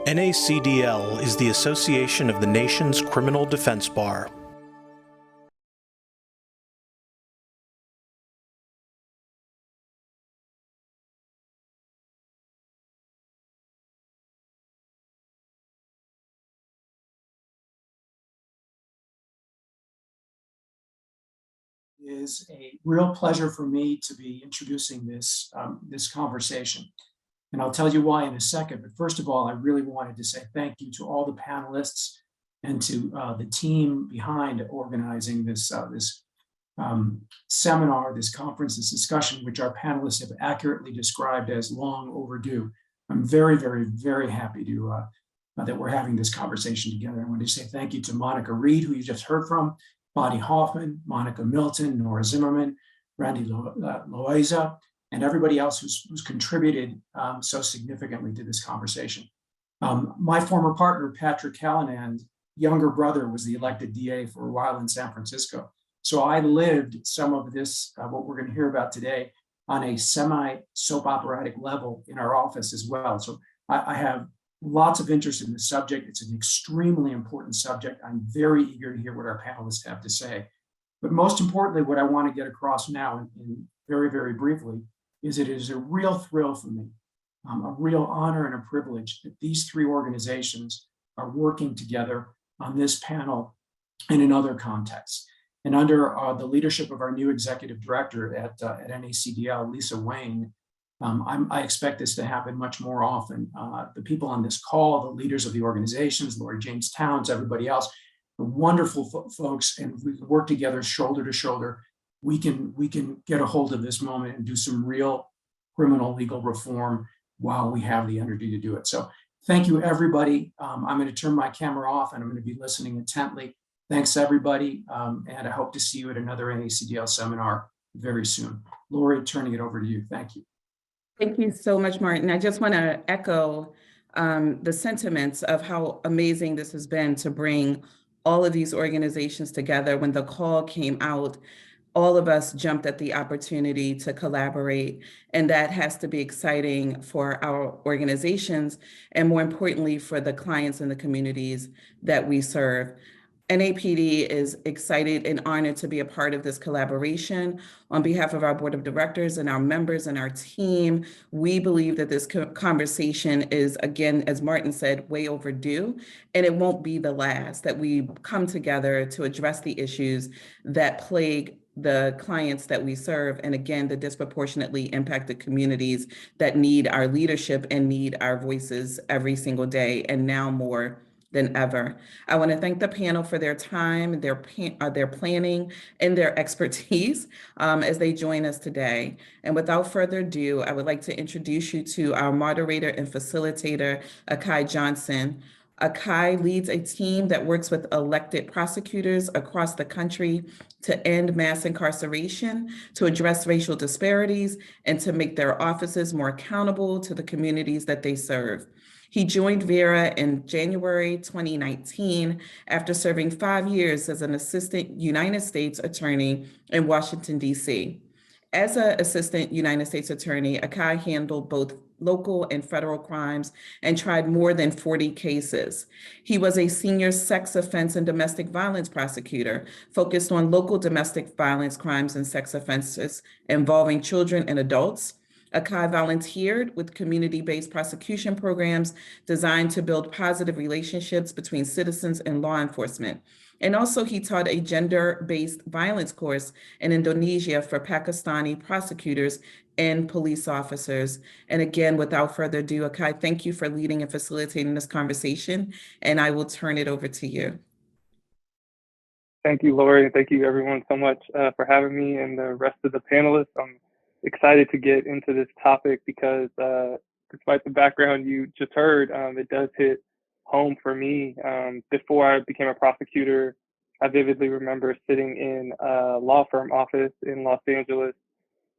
NACDL is the association of the nation's criminal defense bar. It is a real pleasure for me to be introducing this conversation. And I'll tell you why in a second. But first of all, I really wanted to say thank you to all the panelists and to the team behind organizing this seminar, this conference, this discussion, which our panelists have accurately described as long overdue. I'm very, very, very happy that we're having this conversation together. I want to say thank you to Monica Reed, who you just heard from, Bonnie Hoffman, Monica Milton, Nora Zimmerman, Randy Loaiza, and everybody else who's contributed so significantly to this conversation. My former partner, Patrick Callinan's younger brother, was the elected DA for a while in San Francisco. So I lived some of this, what we're going to hear about today, on a semi-soap operatic level in our office as well. So I have lots of interest in the subject. It's an extremely important subject. I'm very eager to hear what our panelists have to say. But most importantly, what I want to get across now, and very, very briefly, is it is a real thrill for me, a real honor and a privilege that these three organizations are working together on this panel and in other contexts. And under the leadership of our new executive director at NACDL, Lisa Wayne, I expect this to happen much more often. The people on this call, the leaders of the organizations, Lori James Towns, everybody else, the wonderful folks, and we work together shoulder to shoulder. We can get a hold of this moment and do some real criminal legal reform while we have the energy to do it. So thank you, everybody. I'm going to turn my camera off and I'm going to be listening intently. Thanks, everybody. And I hope to see you at another NACDL seminar very soon. Lori, turning it over to you. Thank you. Thank you so much, Martin. I just want to echo the sentiments of how amazing this has been to bring all of these organizations together. When the call came out, all of us jumped at the opportunity to collaborate, and that has to be exciting for our organizations and, more importantly, for the clients and the communities that we serve. NAPD is excited and honored to be a part of this collaboration. On behalf of our board of directors and our members and our team, we believe that this conversation is, again, as Martin said, way overdue, and it won't be the last, that we come together to address the issues that plague the clients that we serve, and again, the disproportionately impacted communities that need our leadership and need our voices every single day, and now more than ever. I want to thank the panel for their time, their planning, and their expertise as they join us today. And without further ado, I would like to introduce you to our moderator and facilitator, Akai Johnson. Akai leads a team that works with elected prosecutors across the country to end mass incarceration, to address racial disparities, and to make their offices more accountable to the communities that they serve. He joined Vera in January 2019 after serving 5 years as an assistant United States attorney in Washington, D.C. As an assistant United States attorney, Akai handled both local and federal crimes and tried more than 40 cases. He was a senior sex offense and domestic violence prosecutor, focused on local domestic violence crimes and sex offenses involving children and adults. Akai volunteered with community-based prosecution programs designed to build positive relationships between citizens and law enforcement. And also he taught a gender-based violence course in Indonesia for Pakistani prosecutors and police officers. And again, without further ado, Akai, thank you for leading and facilitating this conversation, and I will turn it over to you. Thank you, Lori. Thank you everyone so much for having me and the rest of the panelists. I'm excited to get into this topic because despite the background you just heard, it does hit home for me. Before I became a prosecutor, I vividly remember sitting in a law firm office in Los Angeles,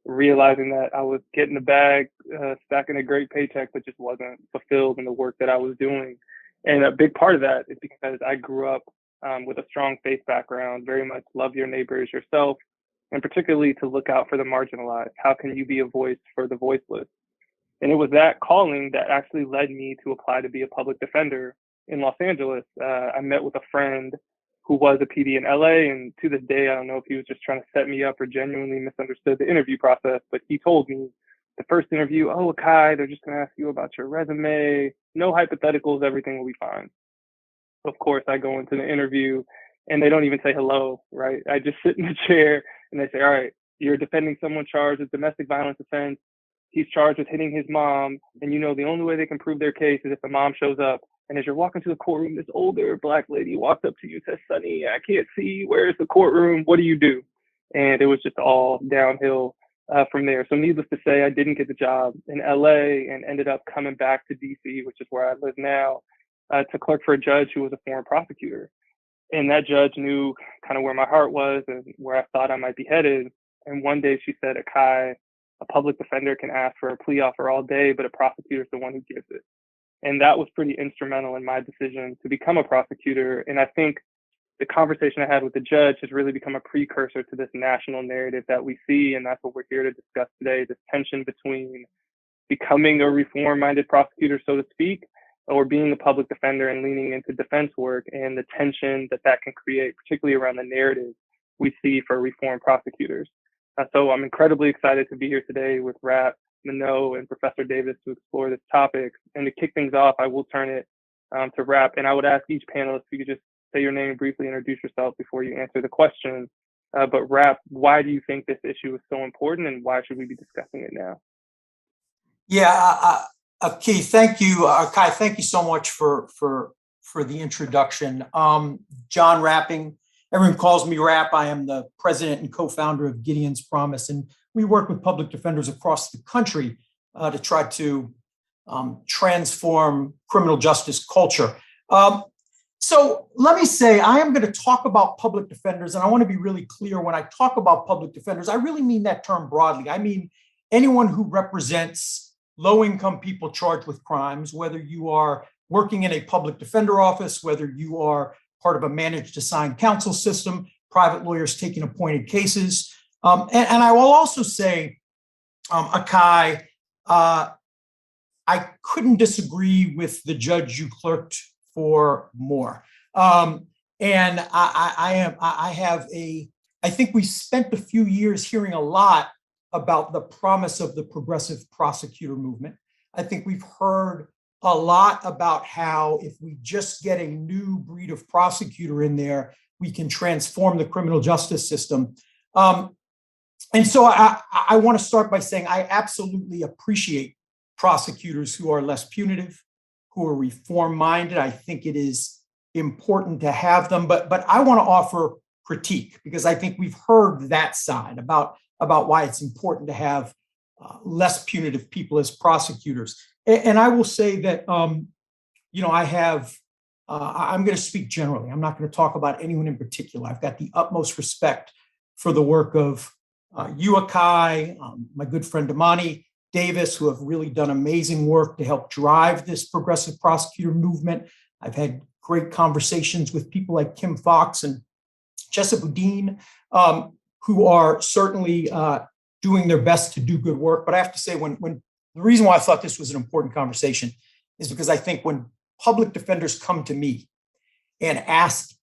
realizing that I was getting the bag, stacking a great paycheck, but just wasn't fulfilled in the work that I was doing. And a big part of that is because I grew up with a strong faith background, very much love your neighbors yourself, and particularly to look out for the marginalized. How can you be a voice for the voiceless? And it was that calling that actually led me to apply to be a public defender in Los Angeles. I met with a friend who was a PD in LA, and to this day, I don't know if he was just trying to set me up or genuinely misunderstood the interview process, but he told me the first interview, oh, Akai, they're just gonna ask you about your resume, no hypotheticals, everything will be fine. Of course, I go into the interview and they don't even say hello, right? I just sit in the chair and they say, all right, you're defending someone charged with domestic violence offense. He's charged with hitting his mom. And you know, the only way they can prove their case is if the mom shows up. And as you're walking to the courtroom, this older Black lady walks up to you and says, Sonny, I can't see. Where's the courtroom? What do you do? And it was just all downhill from there. So needless to say, I didn't get the job in LA and ended up coming back to DC, which is where I live now, to clerk for a judge who was a former prosecutor. And that judge knew kind of where my heart was and where I thought I might be headed. And one day she said, Akai, a public defender can ask for a plea offer all day, but a prosecutor is the one who gives it. And that was pretty instrumental in my decision to become a prosecutor. And I think the conversation I had with the judge has really become a precursor to this national narrative that we see. And that's what we're here to discuss today, this tension between becoming a reform-minded prosecutor, so to speak, or being a public defender and leaning into defense work, and the tension that that can create, particularly around the narrative we see for reform prosecutors. So I'm incredibly excited to be here today with Rap, Minot, and Professor Davis to explore this topic. And to kick things off, I will turn it to Rap, and I would ask each panelist if you could just say your name and briefly introduce yourself before you answer the question. But Rap, why do you think this issue is so important, and why should we be discussing it now? Yeah, Keith, thank you. Kai, thank you so much for the introduction. John Rapping, everyone calls me Rap. I am the president and co-founder of Gideon's Promise, and we work with public defenders across the country to try to transform criminal justice culture. So let me say, I am going to talk about public defenders, and I want to be really clear. When I talk about public defenders, I really mean that term broadly. I mean anyone who represents low-income people charged with crimes, whether you are working in a public defender office, whether you are part of a managed assigned counsel system, private lawyers taking appointed cases. And I will also say, Akai, I couldn't disagree with the judge you clerked for more. And I think we spent a few years hearing a lot about the promise of the progressive prosecutor movement. I think we've heard a lot about how if we just get a new breed of prosecutor in there, we can transform the criminal justice system. And so I want to start by saying I absolutely appreciate prosecutors who are less punitive, who are reform-minded. I think it is important to have them, but I want to offer critique because I think we've heard that side about why it's important to have less punitive people as prosecutors. And I will say that, I'm going to speak generally. I'm not going to talk about anyone in particular. I've got the utmost respect for the work of you, Akai, my good friend Imani Davis, who have really done amazing work to help drive this progressive prosecutor movement. I've had great conversations with people like Kim Fox and Jessica Boudin, who are certainly doing their best to do good work. But I have to say, when the reason why I thought this was an important conversation is because I think when public defenders come to me and ask,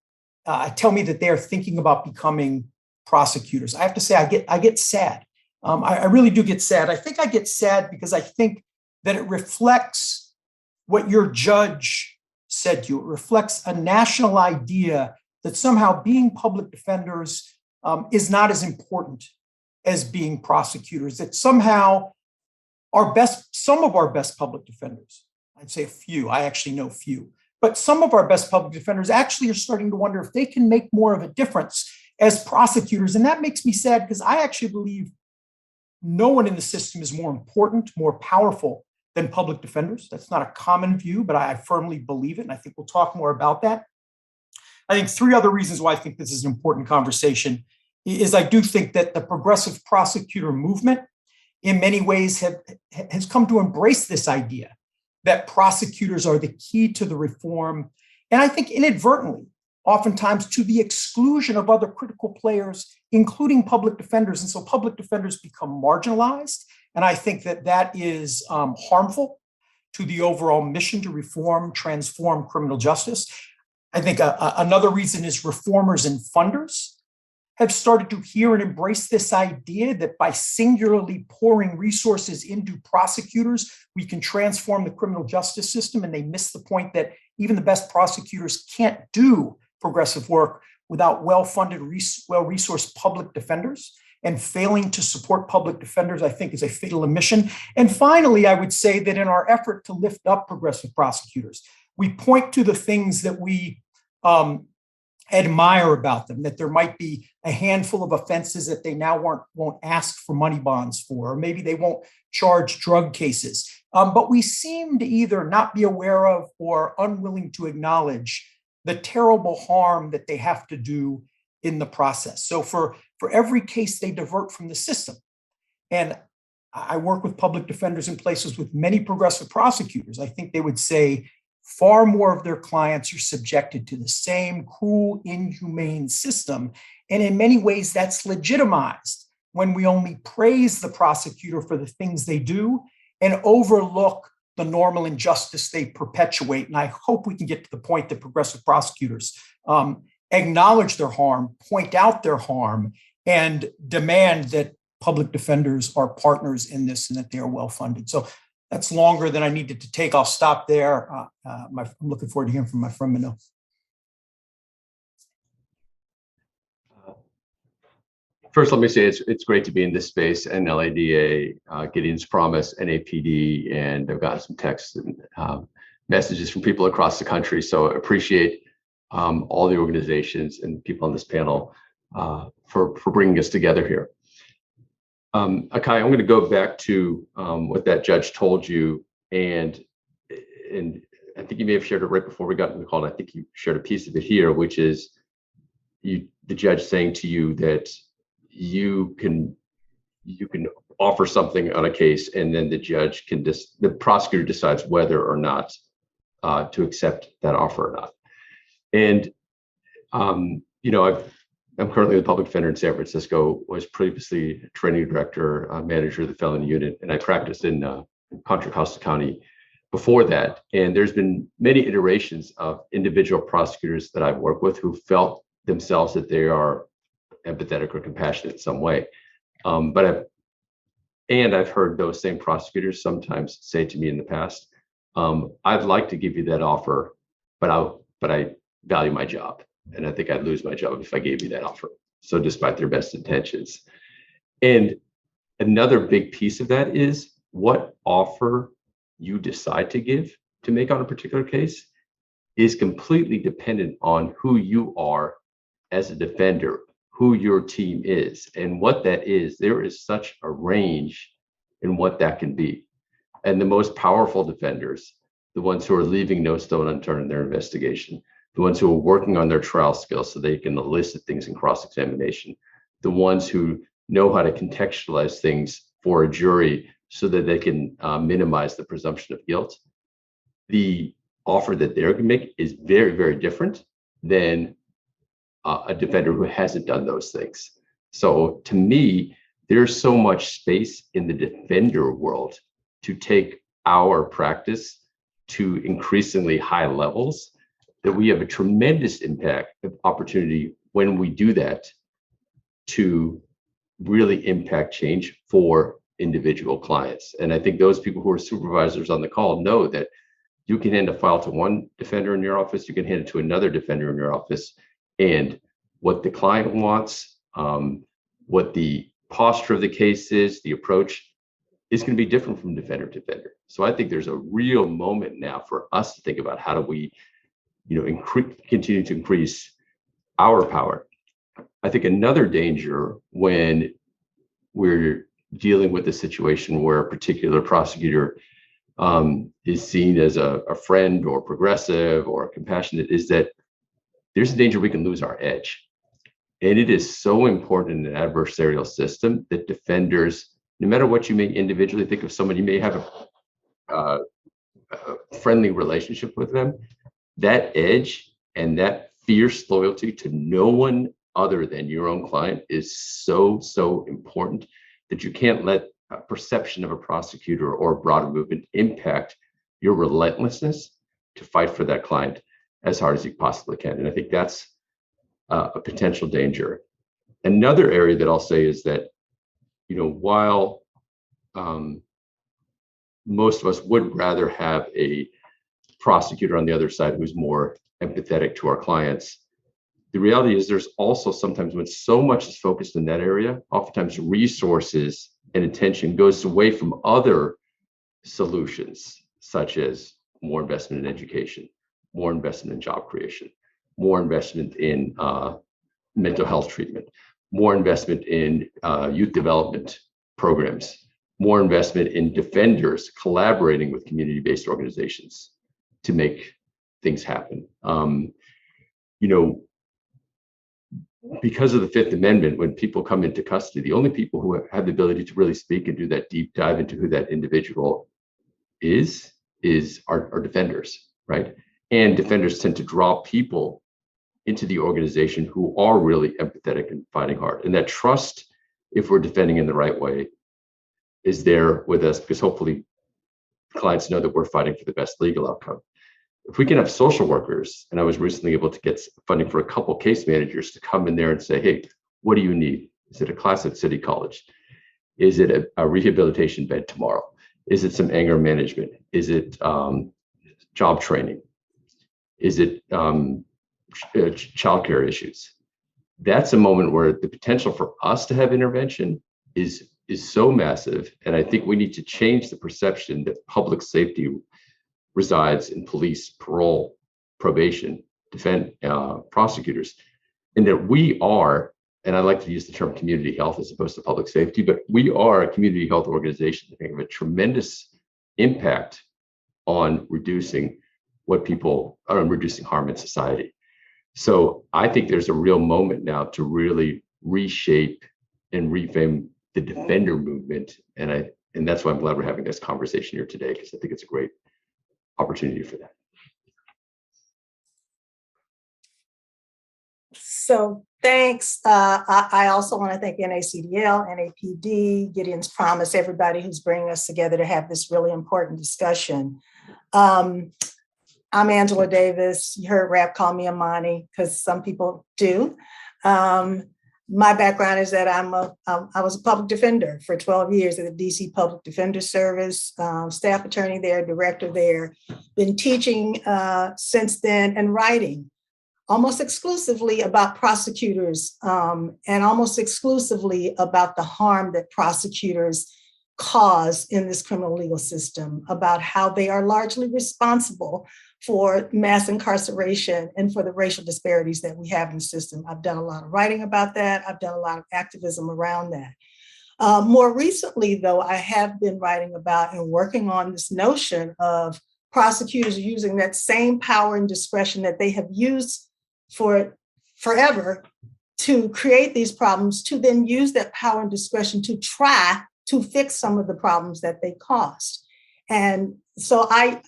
tell me that they're thinking about becoming prosecutors, I have to say I get sad. I really do get sad. I think I get sad because I think that it reflects what your judge said to you. It reflects a national idea that somehow being public defenders is not as important as being prosecutors, that somehow some of our best public defenders, I'd say a few, I actually know few, but some of our best public defenders actually are starting to wonder if they can make more of a difference as prosecutors. And that makes me sad because I actually believe no one in the system is more important, more powerful than public defenders. That's not a common view, but I firmly believe it. And I think we'll talk more about that. I think three other reasons why I think this is an important conversation is I do think that the progressive prosecutor movement in many ways has come to embrace this idea that prosecutors are the key to the reform. And I think inadvertently, oftentimes to the exclusion of other critical players, including public defenders. And so public defenders become marginalized And I think that that is harmful to the overall mission to reform, transform criminal justice. I think another reason is reformers and funders have started to hear and embrace this idea that by singularly pouring resources into prosecutors, we can transform the criminal justice system. And they miss the point that even the best prosecutors can't do progressive work without well-funded, well-resourced public defenders. And failing to support public defenders, I think, is a fatal omission. And finally, I would say that in our effort to lift up progressive prosecutors, we point to the things that we admire about them, that there might be a handful of offenses that they now won't ask for money bonds for, or maybe they won't charge drug cases. But we seem to either not be aware of or unwilling to acknowledge the terrible harm that they have to do in the process. So for every case they divert from the system, and I work with public defenders in places with many progressive prosecutors, I think they would say far more of their clients are subjected to the same cruel, inhumane system. And in many ways, that's legitimized when we only praise the prosecutor for the things they do and overlook the normal injustice they perpetuate. And I hope we can get to the point that progressive prosecutors acknowledge their harm, point out their harm, and demand that public defenders are partners in this and that they are well-funded. So that's longer than I needed to take. I'll stop there. I'm looking forward to hearing from my friend Manil. First, let me say it's great to be in this space, NLADA, Gideon's Promise, NAPD, and I've gotten some texts and messages from people across the country. So I appreciate all the organizations and people on this panel for bringing us together here. Akai, I'm going to go back to what that judge told you, and I think you may have shared it right before we got in the call, and I think you shared a piece of it here, which is the judge saying to you that you can offer something on a case, and then the prosecutor decides whether or not to accept that offer or not. And I'm currently the public defender in San Francisco, was previously training director, manager of the felony unit, and I practiced in Contra Costa County before that. And there's been many iterations of individual prosecutors that I've worked with who felt themselves that they are empathetic or compassionate in some way. But I've heard those same prosecutors sometimes say to me in the past, I'd like to give you that offer, but I value my job. And I think I'd lose my job if I gave you that offer. So despite their best intentions. And another big piece of that is what offer you decide to make on a particular case is completely dependent on who you are as a defender, who your team is, and what that is. There is such a range in what that can be. And the most powerful defenders, the ones who are leaving no stone unturned in their investigation, the ones who are working on their trial skills so they can elicit things in cross-examination, the ones who know how to contextualize things for a jury so that they can minimize the presumption of guilt. The offer that they're going to make is very, very different than a defender who hasn't done those things. So to me, there's so much space in the defender world to take our practice to increasingly high levels that we have a tremendous impact of opportunity when we do that to really impact change for individual clients. And I think those people who are supervisors on the call know that you can hand a file to one defender in your office, you can hand it to another defender in your office, and what the client wants, what the posture of the case is, the approach is going to be different from defender to defender. So I think there's a real moment now for us to think about how do we continue to increase our power. I think another danger when we're dealing with a situation where a particular prosecutor is seen as a friend or progressive or compassionate is that there's a danger we can lose our edge. And it is so important in an adversarial system that defenders, no matter what you may individually think of someone, you may have a friendly relationship with them, that edge and that fierce loyalty to no one other than your own client is so, so important that you can't let perception of a prosecutor or a broader movement impact your relentlessness to fight for that client as hard as you possibly can. And I think that's a potential danger. Another area that I'll say is that, while most of us would rather have a prosecutor on the other side who's more empathetic to our clients, the reality is there's also sometimes when so much is focused in that area, oftentimes resources and attention goes away from other solutions, such as more investment in education, more investment in job creation, more investment in mental health treatment, more investment in youth development programs, more investment in defenders collaborating with community-based organizations to make things happen. Because of the Fifth Amendment, when people come into custody, the only people who have the ability to really speak and do that deep dive into who that individual is our defenders, right? And defenders tend to draw people into the organization who are really empathetic and fighting hard. And that trust, if we're defending in the right way, is there with us because hopefully clients know that we're fighting for the best legal outcome. If we can have social workers, and I was recently able to get funding for a couple case managers to come in there and say, hey, what do you need? Is it a class at City College? Is it a rehabilitation bed tomorrow? Is it some anger management? Is it job training? Is it childcare issues? That's a moment where the potential for us to have intervention is so massive. And I think we need to change the perception that public safety resides in police, parole, probation, defense, prosecutors, and that we are, and I like to use the term community health as opposed to public safety, but we are a community health organization that can have a tremendous impact on reducing reducing harm in society. So I think there's a real moment now to really reshape and reframe the defender movement. And that's why I'm glad we're having this conversation here today, because I think it's a great opportunity for that. So thanks. I also want to thank NACDL, NAPD, Gideon's Promise, everybody who's bringing us together to have this really important discussion. I'm Angela Davis. You heard Rap call me Amani because some people do. My background is that I was a public defender for 12 years at the DC Public Defender Service, staff attorney there, director there, been teaching since then and writing almost exclusively about prosecutors and almost exclusively about the harm that prosecutors cause in this criminal legal system, about how they are largely responsible for mass incarceration and for the racial disparities that we have in the system. I've done a lot of writing about that. I've done a lot of activism around that. More recently, though, I have been writing about and working on this notion of prosecutors using that same power and discretion that they have used for forever to create these problems, to then use that power and discretion to try to fix some of the problems that they caused. And so I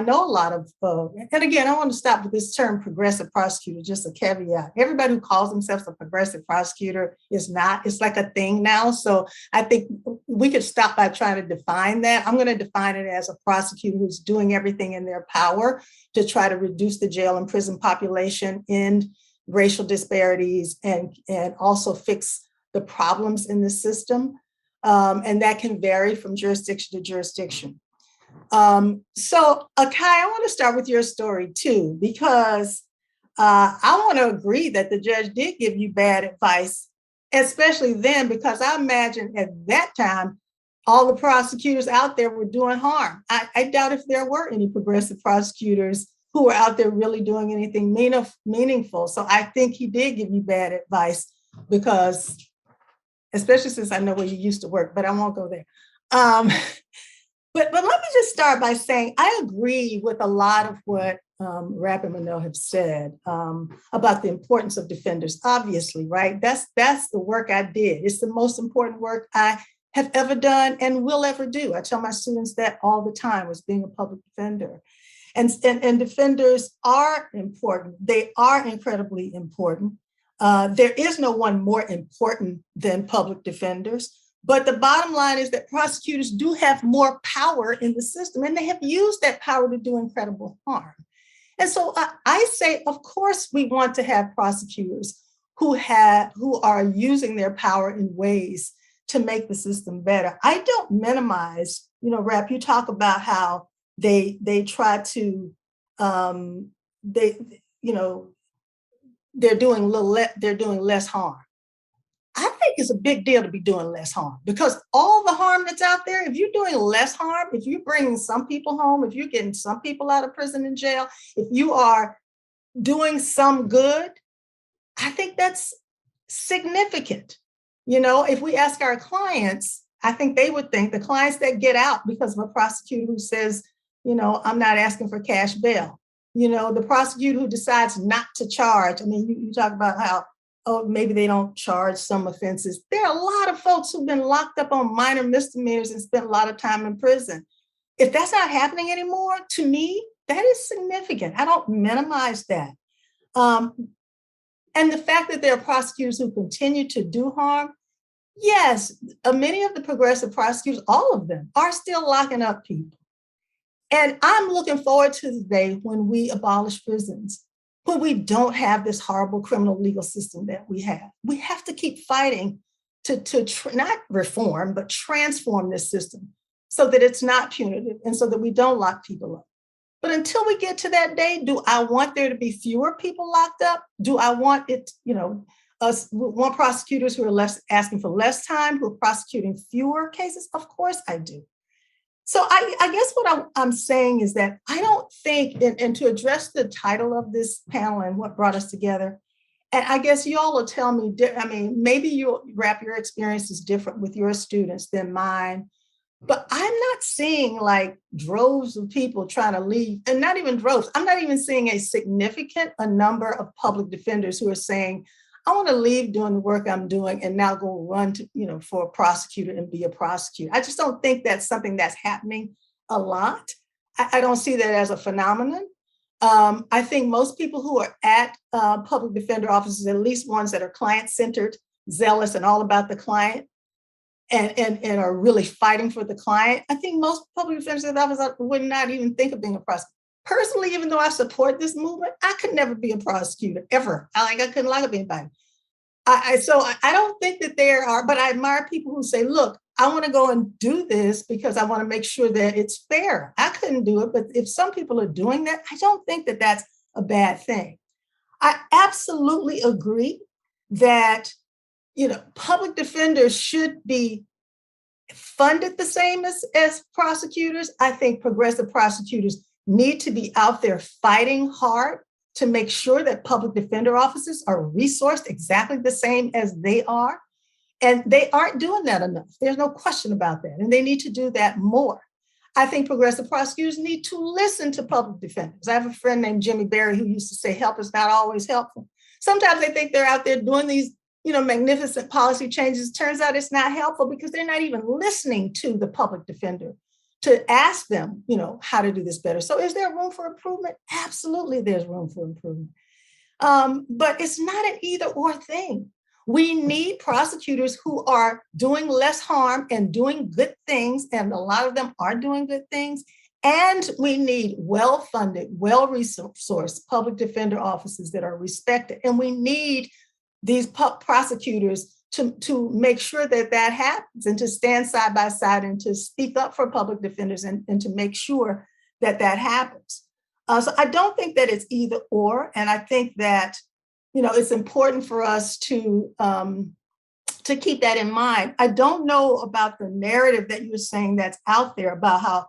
know a lot of, and again, I want to stop with this term progressive prosecutor, just a caveat. Everybody who calls themselves a progressive prosecutor is not, it's like a thing now. So I think we could stop by trying to define that. I'm going to define it as a prosecutor who's doing everything in their power to try to reduce the jail and prison population, end racial disparities, and also fix the problems in the system. And that can vary from jurisdiction to jurisdiction. So Akai, I want to start with your story too, because I want to agree that the judge did give you bad advice, especially then, because I imagine at that time, all the prosecutors out there were doing harm. I doubt if there were any progressive prosecutors who were out there really doing anything meaningful. So I think he did give you bad advice because, especially since I know where you used to work, but I won't go there. But let me just start by saying I agree with a lot of what Rap and Manel have said about the importance of defenders, obviously, right? That's the work I did. It's the most important work I have ever done and will ever do. I tell my students that all the time, was being a public defender. And defenders are important. They are incredibly important. There is no one more important than public defenders. But the bottom line is that prosecutors do have more power in the system, and they have used that power to do incredible harm. And so I say, of course, we want to have prosecutors who are using their power in ways to make the system better. I don't minimize, Rep, you talk about how they try to, they're doing less harm. I think it's a big deal to be doing less harm, because all the harm that's out there, if you're doing less harm, if you're bringing some people home, if you're getting some people out of prison and jail, if you are doing some good, I think that's significant. If we ask our clients, I think they would think the clients that get out because of a prosecutor who says, I'm not asking for cash bail, the prosecutor who decides not to charge. I mean, you talk about how, maybe they don't charge some offenses. There are a lot of folks who've been locked up on minor misdemeanors and spent a lot of time in prison. If that's not happening anymore, to me, that is significant. I don't minimize that. And the fact that there are prosecutors who continue to do harm, yes, many of the progressive prosecutors, all of them, are still locking up people. And I'm looking forward to the day when we abolish prisons, when we don't have this horrible criminal legal system that we have. We have to keep fighting to not reform, but transform this system so that it's not punitive and so that we don't lock people up. But until we get to that day, do I want there to be fewer people locked up? Do I want it, want prosecutors who are asking for less time, who are prosecuting fewer cases? Of course I do. So I guess what I'm saying is that I don't think, and to address the title of this panel and what brought us together, and I guess you all will tell me, maybe you'll wrap your experience is different with your students than mine, but I'm not seeing like droves of people trying to leave, and not even droves. I'm not even seeing a significant number of public defenders who are saying, I want to leave doing the work I'm doing and now go run to, for a prosecutor and be a prosecutor. I just don't think that's something that's happening a lot. I don't see that as a phenomenon. I think most people who are at public defender offices, at least ones that are client-centered, zealous, and all about the client, and are really fighting for the client, I think most public defenders officers would not even think of being a prosecutor. Personally, even though I support this movement, I could never be a prosecutor, ever. I couldn't lock up anybody. So I don't think that there are, but I admire people who say, look, I want to go and do this because I want to make sure that it's fair. I couldn't do it, but if some people are doing that, I don't think that that's a bad thing. I absolutely agree that, public defenders should be funded the same as prosecutors. I think progressive prosecutors need to be out there fighting hard to make sure that public defender offices are resourced exactly the same as they are. And they aren't doing that enough. There's no question about that. And they need to do that more. I think progressive prosecutors need to listen to public defenders. I have a friend named Jimmy Berry who used to say, help is not always helpful. Sometimes they think they're out there doing these, magnificent policy changes. Turns out it's not helpful because they're not even listening to the public defender to ask them, how to do this better. So is there room for improvement? Absolutely, there's room for improvement. But it's not an either or thing. We need prosecutors who are doing less harm and doing good things, and a lot of them are doing good things. And we need well-funded, well-resourced public defender offices that are respected. And we need these prosecutors to make sure that happens and to stand side by side and to speak up for public defenders and to make sure that happens. So I don't think that it's either or. And I think that, it's important for us to keep that in mind. I don't know about the narrative that you're saying that's out there about how,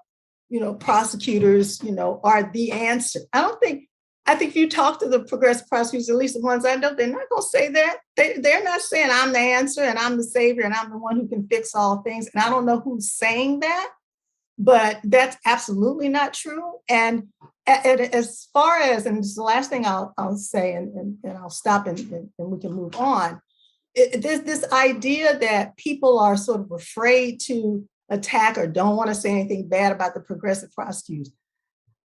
prosecutors, are the answer. I think if you talk to the progressive prosecutors, at least the ones I know, they're not going to say that. They're not saying I'm the answer and I'm the savior and I'm the one who can fix all things. And I don't know who's saying that, but that's absolutely not true. And as far as, and this is the last thing I'll say, and I'll stop and we can move on. There's this idea that people are sort of afraid to attack or don't want to say anything bad about the progressive prosecutors.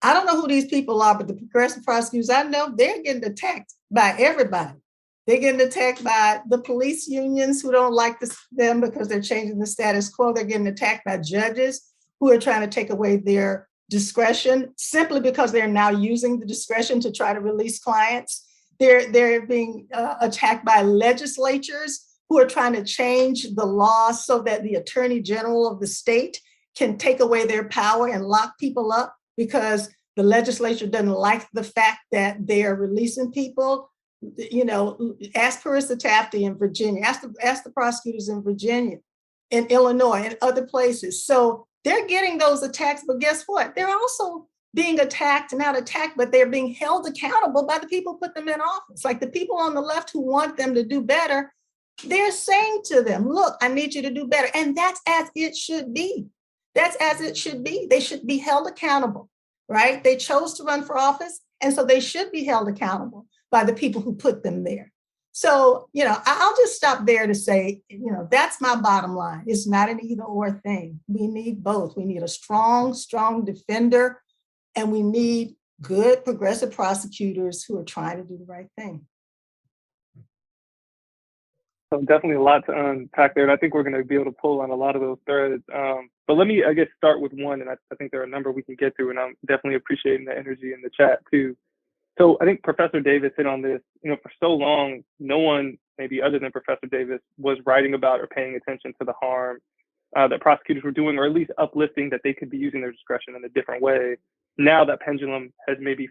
I don't know who these people are, but the progressive prosecutors I know, they're getting attacked by everybody. They're getting attacked by the police unions who don't like them because they're changing the status quo. They're getting attacked by judges who are trying to take away their discretion simply because they're now using the discretion to try to release clients. They're being attacked by legislatures who are trying to change the law so that the attorney general of the state can take away their power and lock people up because the legislature doesn't like the fact that they are releasing people. You know, ask Carissa Taftey in Virginia, ask the prosecutors in Virginia, in Illinois, and other places. So they're getting those attacks, but guess what? They're also being attacked, not attacked, but they're being held accountable by the people who put them in office. Like the people on the left who want them to do better, they're saying to them, look, I need you to do better. And that's as it should be. That's as it should be. They should be held accountable, right? They chose to run for office, and so they should be held accountable by the people who put them there. So, you know, I'll just stop there to say, you know, that's my bottom line. It's not an either or thing. We need both. We need a strong defender, and we need good progressive prosecutors who are trying to do the right thing. So definitely a lot to unpack there. And I think we're going to be able to pull on a lot of those threads. But let me, I guess, start with one. And I think there are a number we can get through. And I'm definitely appreciating the energy in the chat too. So I think Professor Davis hit on this. You know, for so long, no one, maybe other than Professor Davis, was writing about or paying attention to the harm that prosecutors were doing, or at least uplifting that they could be using their discretion in a different way. Now that pendulum has maybe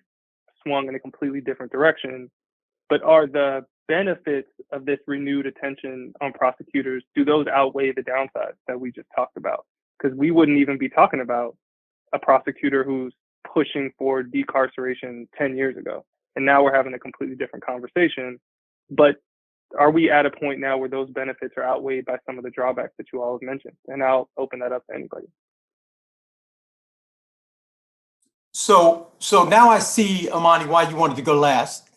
swung in a completely different direction. But are the benefits of this renewed attention on prosecutors, do those outweigh the downsides that we just talked about? Because we wouldn't even be talking about a prosecutor who's pushing for decarceration 10 years ago. And now we're having a completely different conversation. But are we at a point now where those benefits are outweighed by some of the drawbacks that you all have mentioned? And I'll open that up to anybody. So now I see, Amani, why you wanted to go last.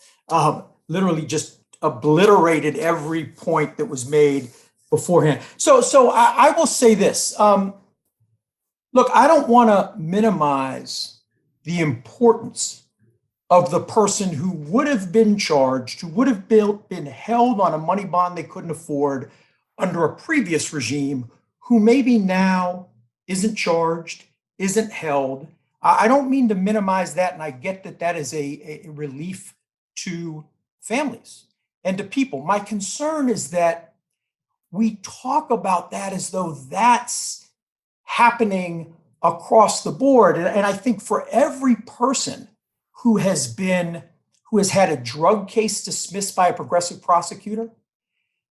Literally just obliterated every point that was made beforehand. So I will say this. Look, I don't want to minimize the importance of the person who would have been charged, who would have been held on a money bond they couldn't afford under a previous regime, who maybe now isn't charged, isn't held. I don't mean to minimize that, and I get that that is a relief to families and to people. My concern is that we talk about that as though that's happening across the board. And I think for every person who has had a drug case dismissed by a progressive prosecutor,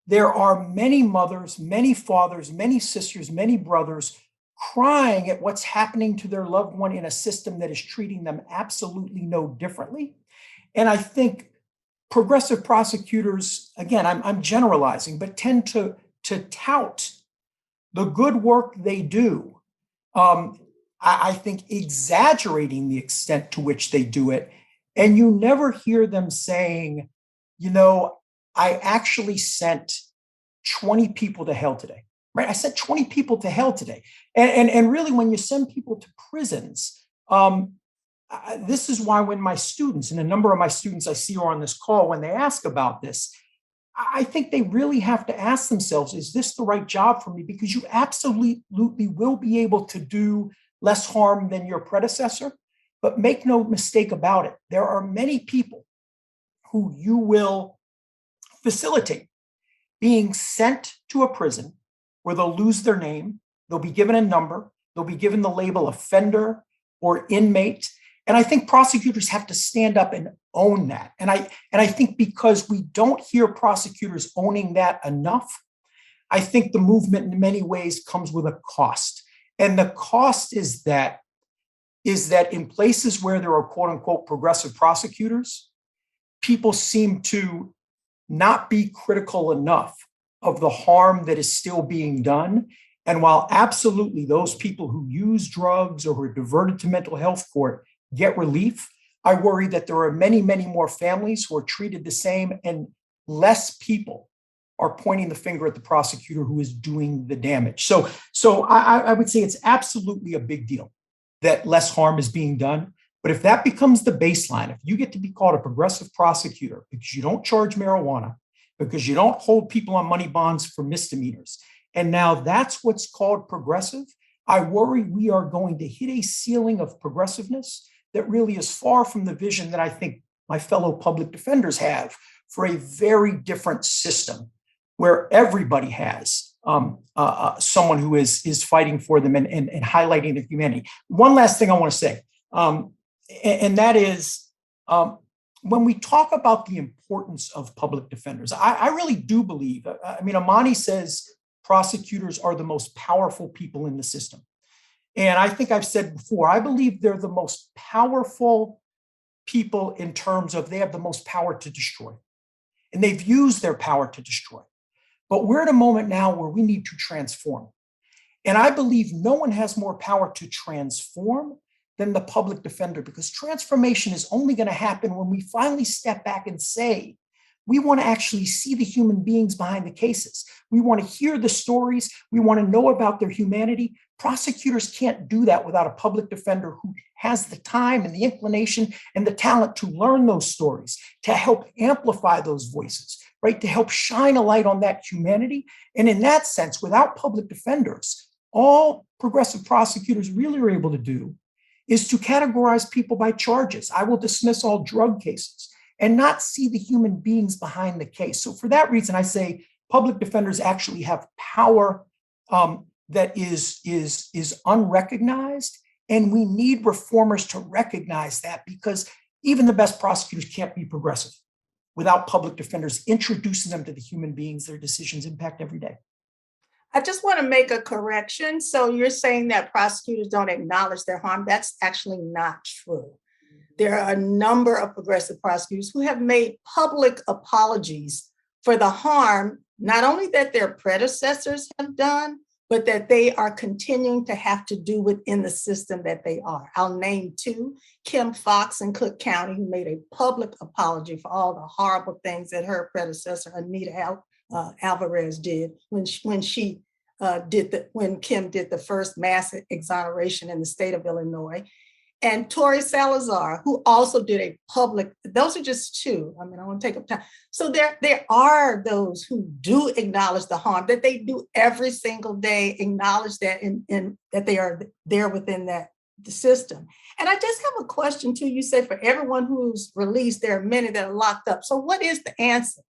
there are many mothers, many fathers, many sisters, many brothers crying at what's happening to their loved one in a system that is treating them absolutely no differently. And I think progressive prosecutors, again, I'm generalizing, but tend to tout the good work they do. I think exaggerating the extent to which they do it. And you never hear them saying, you know, I actually sent 20 people to hell today, right? I sent 20 people to hell today. And really, when you send people to prisons, this is why when my students, and a number of my students I see are on this call, when they ask about this, I think they really have to ask themselves, is this the right job for me? Because you absolutely will be able to do less harm than your predecessor, but make no mistake about it. There are many people who you will facilitate being sent to a prison where they'll lose their name, they'll be given a number, they'll be given the label offender or inmate. And I think prosecutors have to stand up and own that. And I think because we don't hear prosecutors owning that enough, I think the movement in many ways comes with a cost. And the cost is that in places where there are quote unquote progressive prosecutors, people seem to not be critical enough of the harm that is still being done. And while absolutely those people who use drugs or who are diverted to mental health court get relief, I worry that there are many, many more families who are treated the same, and less people are pointing the finger at the prosecutor who is doing the damage. So I would say it's absolutely a big deal that less harm is being done. But if that becomes the baseline, if you get to be called a progressive prosecutor because you don't charge marijuana, because you don't hold people on money bonds for misdemeanors. And now that's what's called progressive. I worry we are going to hit a ceiling of progressiveness that really is far from the vision that I think my fellow public defenders have for a very different system where everybody has someone who is fighting for them and highlighting their humanity. One last thing I want to say, and that is when we talk about the importance of public defenders, I really do believe, I mean, Amani says prosecutors are the most powerful people in the system. And I think I've said before, I believe they're the most powerful people in terms of they have the most power to destroy. And they've used their power to destroy. But we're at a moment now where we need to transform. And I believe no one has more power to transform than the public defender, because transformation is only going to happen when we finally step back and say, we want to actually see the human beings behind the cases. We want to hear the stories. We want to know about their humanity. Prosecutors can't do that without a public defender who has the time and the inclination and the talent to learn those stories, to help amplify those voices, right? To help shine a light on that humanity. And in that sense, without public defenders, all progressive prosecutors really are able to do is to categorize people by charges. I will dismiss all drug cases and not see the human beings behind the case. So for that reason, I say public defenders actually have power that is unrecognized, and we need reformers to recognize that, because even the best prosecutors can't be progressive without public defenders introducing them to the human beings their decisions impact every day. I just want to make a correction. So you're saying that prosecutors don't acknowledge their harm. That's actually not true. There are a number of progressive prosecutors who have made public apologies for the harm, not only that their predecessors have done, but that they are continuing to have to do within the system that they are. I'll name two: Kim Fox in Cook County, who made a public apology for all the horrible things that her predecessor, Anita Alvarez, did when Kim did the first mass exoneration in the state of Illinois. And Tori Salazar, who also did a public, those are just two. I mean, I want to take up time. So there are those who do acknowledge the harm that they do every single day, acknowledge that in that they are there within the system. And I just have a question too. You said for everyone who's released, there are many that are locked up. So what is the answer?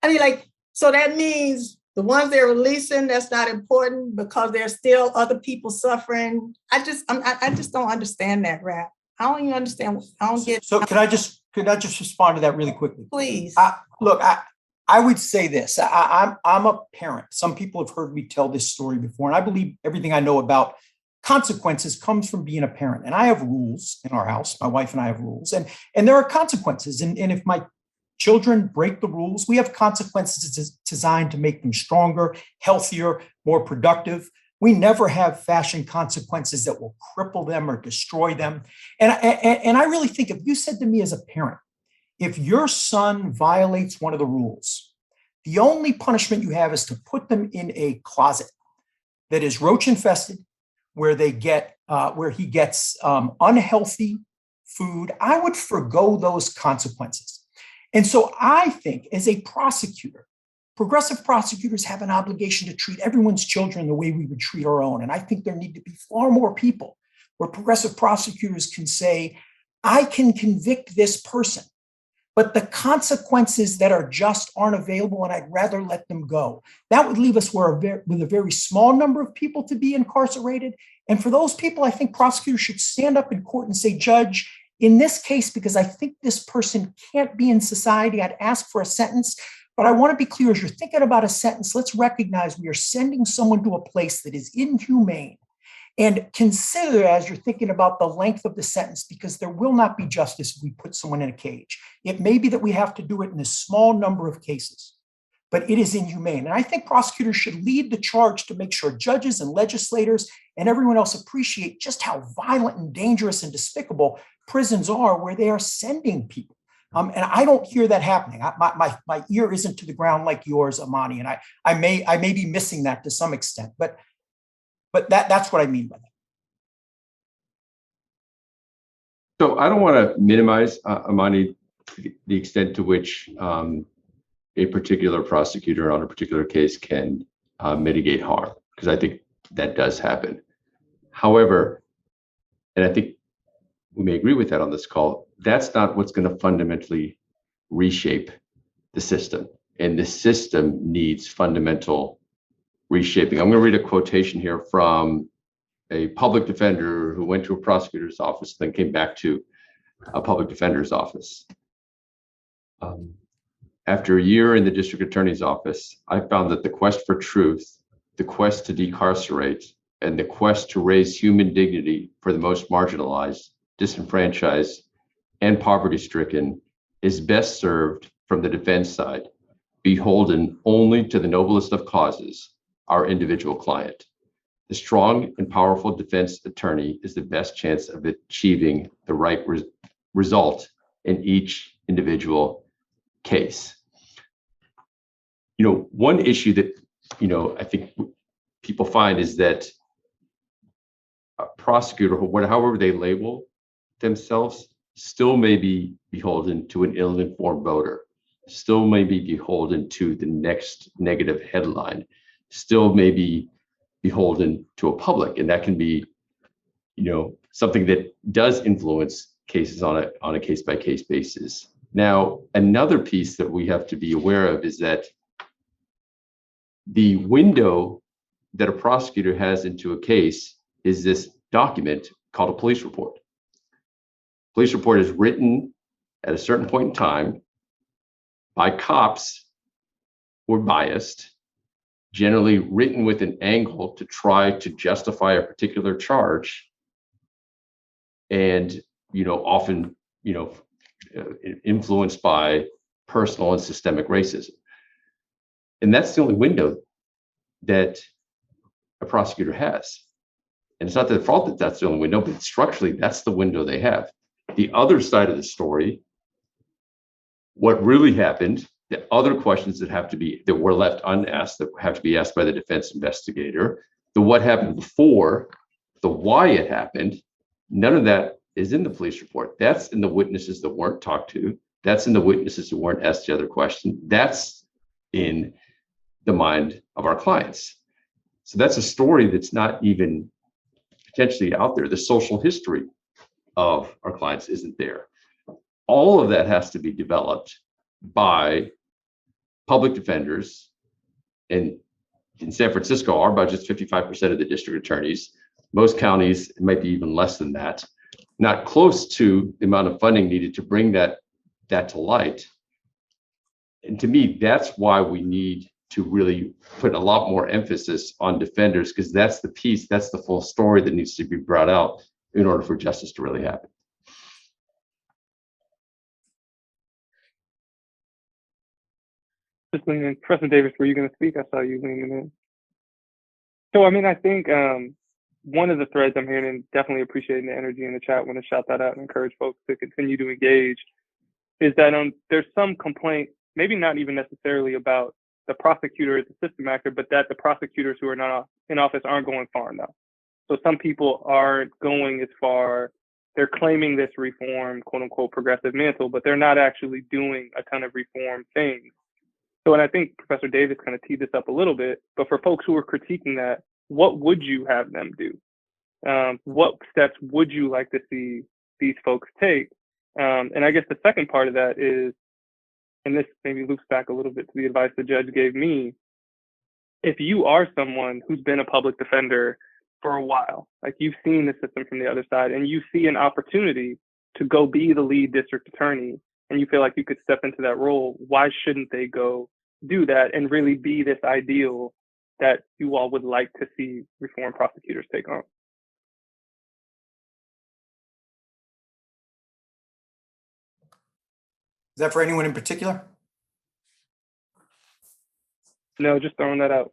I mean, so that means the ones they're releasing, that's not important because there's still other people suffering. I just don't understand that, Rap. I don't even understand. I don't get. So could I just respond to that really quickly? Please. Look, I would say this. I'm a parent. Some people have heard me tell this story before, and I believe everything I know about consequences comes from being a parent. And I have rules in our house. My wife and I have rules, and there are consequences. And if my children break the rules, we have consequences designed to make them stronger, healthier, more productive. We never have fashion consequences that will cripple them or destroy them. And I really think if you said to me as a parent, if your son violates one of the rules, the only punishment you have is to put them in a closet that is roach infested, where he gets unhealthy food, I would forgo those consequences. And so I think as a prosecutor, progressive prosecutors have an obligation to treat everyone's children the way we would treat our own. And I think there need to be far more people where progressive prosecutors can say, I can convict this person, but the consequences that are just aren't available, and I'd rather let them go. That would leave us with a very small number of people to be incarcerated. And for those people, I think prosecutors should stand up in court and say, Judge, in this case, because I think this person can't be in society, I'd ask for a sentence. But I want to be clear, as you're thinking about a sentence, let's recognize we are sending someone to a place that is inhumane. And consider as you're thinking about the length of the sentence, because there will not be justice if we put someone in a cage. It may be that we have to do it in a small number of cases, but it is inhumane. And I think prosecutors should lead the charge to make sure judges and legislators and everyone else appreciate just how violent and dangerous and despicable prisons are, where they are sending people. And I don't hear that happening. My ear isn't to the ground like yours, Amani, and I may be missing that to some extent, but that's what I mean by that. So I don't want to minimize, Amani, the extent to which a particular prosecutor on a particular case can mitigate harm, because I think that does happen. However, and I think we may agree with that on this call, that's not what's going to fundamentally reshape the system. And the system needs fundamental reshaping. I'm going to read a quotation here from a public defender who went to a prosecutor's office, then came back to a public defender's office. After a year in the district attorney's office, I found that the quest for truth, the quest to decarcerate, and the quest to raise human dignity for the most marginalized, disenfranchised, and poverty-stricken is best served from the defense side, beholden only to the noblest of causes, our individual client. The strong and powerful defense attorney is the best chance of achieving the right result in each individual case. One issue that, I think people find is that a prosecutor, however they label themselves, still may be beholden to an ill-informed voter, still may be beholden to the next negative headline, still may be beholden to a public. And that can be, something that does influence cases on a case-by-case basis. Now, another piece that we have to be aware of is that the window that a prosecutor has into a case is this document called a police report. Police report is written at a certain point in time by cops who are biased, generally written with an angle to try to justify a particular charge, and often influenced by personal and systemic racism. And that's the only window that a prosecutor has. And it's not their fault that that's the only window, but structurally, that's the window they have. The other side of the story, what really happened, the other questions that were left unasked, that have to be asked by the defense investigator, the what happened before, the why it happened, none of that is in the police report. That's in the witnesses that weren't talked to. That's in the witnesses who weren't asked the other question. That's in the mind of our clients. So that's a story that's not even potentially out there. The social history of our clients isn't there. All of that has to be developed by public defenders. And in San Francisco, our budget's 55% of the district attorneys. Most counties, it might be even less than that. Not close to the amount of funding needed to bring that to light. And to me, that's why we need to really put a lot more emphasis on defenders, because that's the piece, that's the full story that needs to be brought out in order for justice to really happen. Just leaning in. Professor Davis, were you going to speak? I saw you leaning in. So, I think one of the threads I'm hearing, and definitely appreciating the energy in the chat, want to shout that out and encourage folks to continue to engage, is that there's some complaint, maybe not even necessarily about the prosecutor as a system actor, but that the prosecutors who are not in office aren't going far enough. So some people aren't going as far, they're claiming this reform, quote unquote, progressive mantle, but they're not actually doing a ton of reform things. So, and I think Professor Davis kind of teed this up a little bit, but for folks who are critiquing that, what would you have them do? What steps would you like to see these folks take? And I guess the second part of that is, and this maybe loops back a little bit to the advice the judge gave me, if you are someone who's been a public defender for a while, like you've seen the system from the other side, and you see an opportunity to go be the lead district attorney, and you feel like you could step into that role, why shouldn't they go do that and really be this ideal that you all would like to see reform prosecutors take on? Is that for anyone in particular? No, just throwing that out.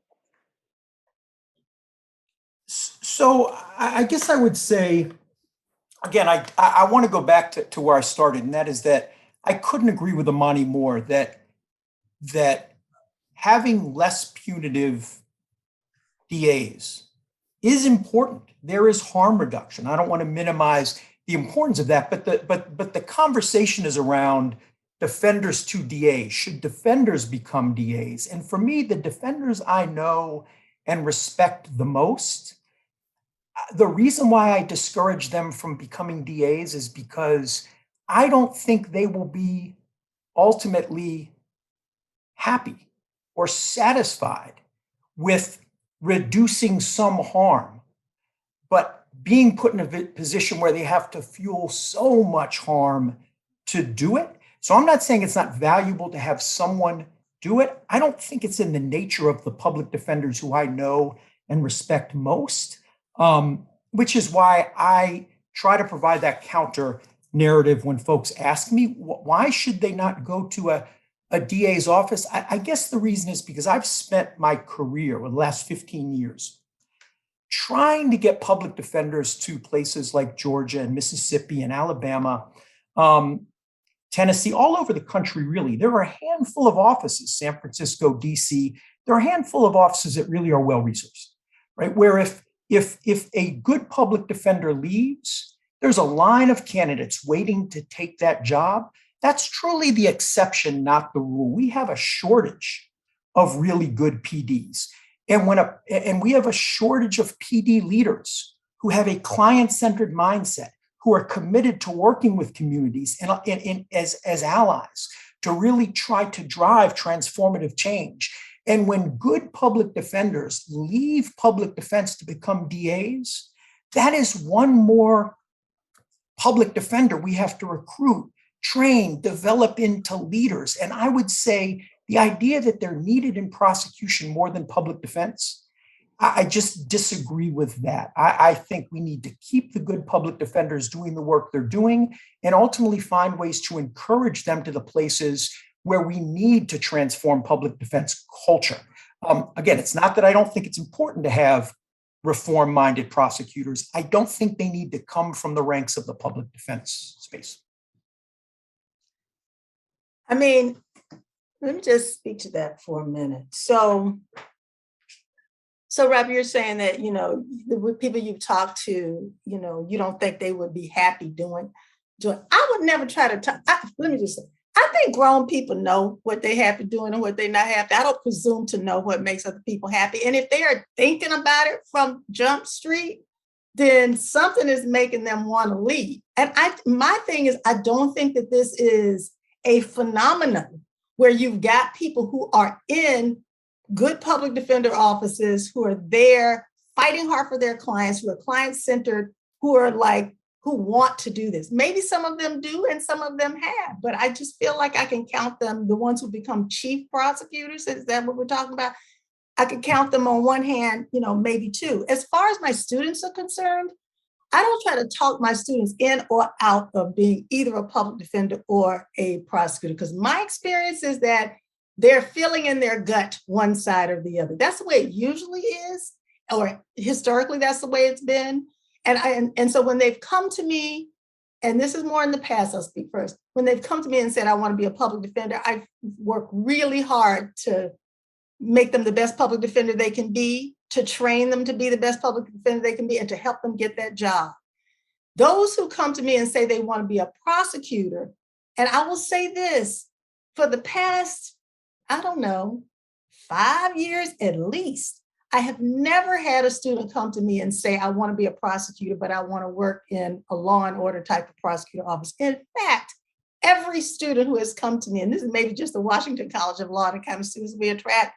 So I guess I would say, again, I want to go back to where I started, and that is that I couldn't agree with Amani more that having less punitive DAs is important. There is harm reduction. I don't want to minimize the importance of that, but the conversation is around defenders to DAs? Should defenders become DAs? And for me, the defenders I know and respect the most, the reason why I discourage them from becoming DAs is because I don't think they will be ultimately happy or satisfied with reducing some harm, but being put in a position where they have to fuel so much harm to do it. So I'm not saying it's not valuable to have someone do it. I don't think it's in the nature of the public defenders who I know and respect most, which is why I try to provide that counter narrative when folks ask me, why should they not go to a DA's office? I guess the reason is because I've spent my career, the last 15 years, trying to get public defenders to places like Georgia and Mississippi and Alabama, Tennessee, all over the country, really. There are a handful of offices, San Francisco, DC, there are a handful of offices that really are well-resourced, right? Where if a good public defender leaves, there's a line of candidates waiting to take that job. That's truly the exception, not the rule. We have a shortage of really good PDs. And we have a shortage of PD leaders who have a client-centered mindset, who are committed to working with communities and as allies to really try to drive transformative change. And when good public defenders leave public defense to become DAs, that is one more public defender we have to recruit, train, develop into leaders. And I would say the idea that they're needed in prosecution more than public defense, I just disagree with that. I think we need to keep the good public defenders doing the work they're doing and ultimately find ways to encourage them to the places where we need to transform public defense culture. Again, it's not that I don't think it's important to have reform-minded prosecutors. I don't think they need to come from the ranks of the public defense space. I mean, let me just speak to that for a minute. So Rob, you're saying that, the people you've talked to, you don't think they would be happy doing. I would never try to talk. Let me just say, I think grown people know what they happy doing and what they're not happy. I don't presume to know what makes other people happy. And if they are thinking about it from Jump Street, then something is making them want to leave. And my thing is, I don't think that this is a phenomenon where you've got people who are in good public defender offices, who are there fighting hard for their clients, who are client-centered, who want to do this. Maybe some of them do and some of them have, but I just feel like I can count them, the ones who become chief prosecutors, is that what we're talking about? I could count them on one hand, maybe two. As far as my students are concerned, I don't try to talk my students in or out of being either a public defender or a prosecutor, because my experience is that they're feeling in their gut one side or the other. That's the way it usually is, or historically, that's the way it's been. And so when they've come to me, and this is more in the past, I'll speak first. When they've come to me and said, I want to be a public defender, I've worked really hard to make them the best public defender they can be, to train them to be the best public defender they can be, and to help them get that job. Those who come to me and say they want to be a prosecutor, and I will say this, for the past, 5 years at least, I have never had a student come to me and say, I want to be a prosecutor, but I want to work in a law and order type of prosecutor office. In fact, every student who has come to me, and this is maybe just the Washington College of Law, the kind of students we attract,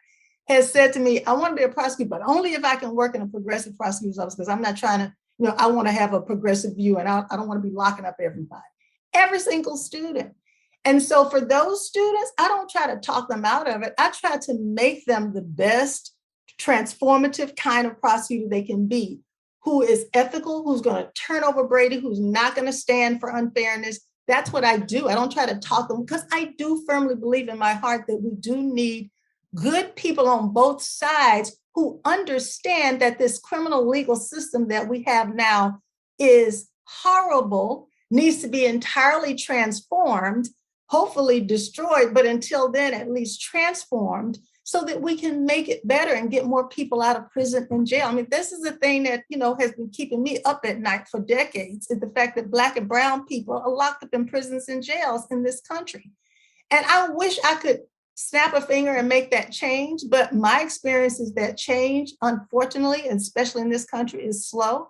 has said to me, I want to be a prosecutor, but only if I can work in a progressive prosecutor's office, because I'm not trying to, I want to have a progressive view and I don't want to be locking up everybody. Every single student. And so for those students, I don't try to talk them out of it. I try to make them the best transformative kind of prosecutor they can be, who is ethical, who's going to turn over Brady, who's not going to stand for unfairness. That's what I do. I don't try to talk them, because I do firmly believe in my heart that we do need good people on both sides who understand that this criminal legal system that we have now is horrible, needs to be entirely transformed, hopefully destroyed, but until then, at least transformed, so that we can make it better and get more people out of prison and jail. I mean, this is a thing that, has been keeping me up at night for decades, is the fact that Black and brown people are locked up in prisons and jails in this country. And I wish I could snap a finger and make that change, but my experience is that change, unfortunately, especially in this country, is slow.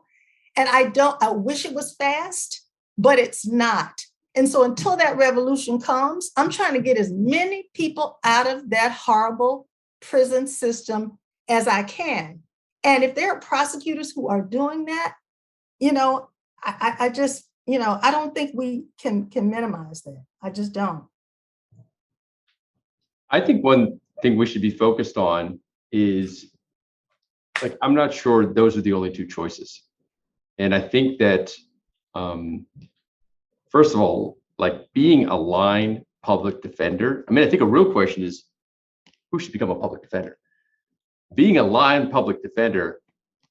And I wish it was fast, but it's not. And so until that revolution comes, I'm trying to get as many people out of that horrible prison system as I can. And if there are prosecutors who are doing that, I just, I don't think we can minimize that. I just don't. I think one thing we should be focused on is, like, I'm not sure those are the only two choices. And I think that, first of all, like, being a line public defender, I think a real question is, who should become a public defender? Being a line public defender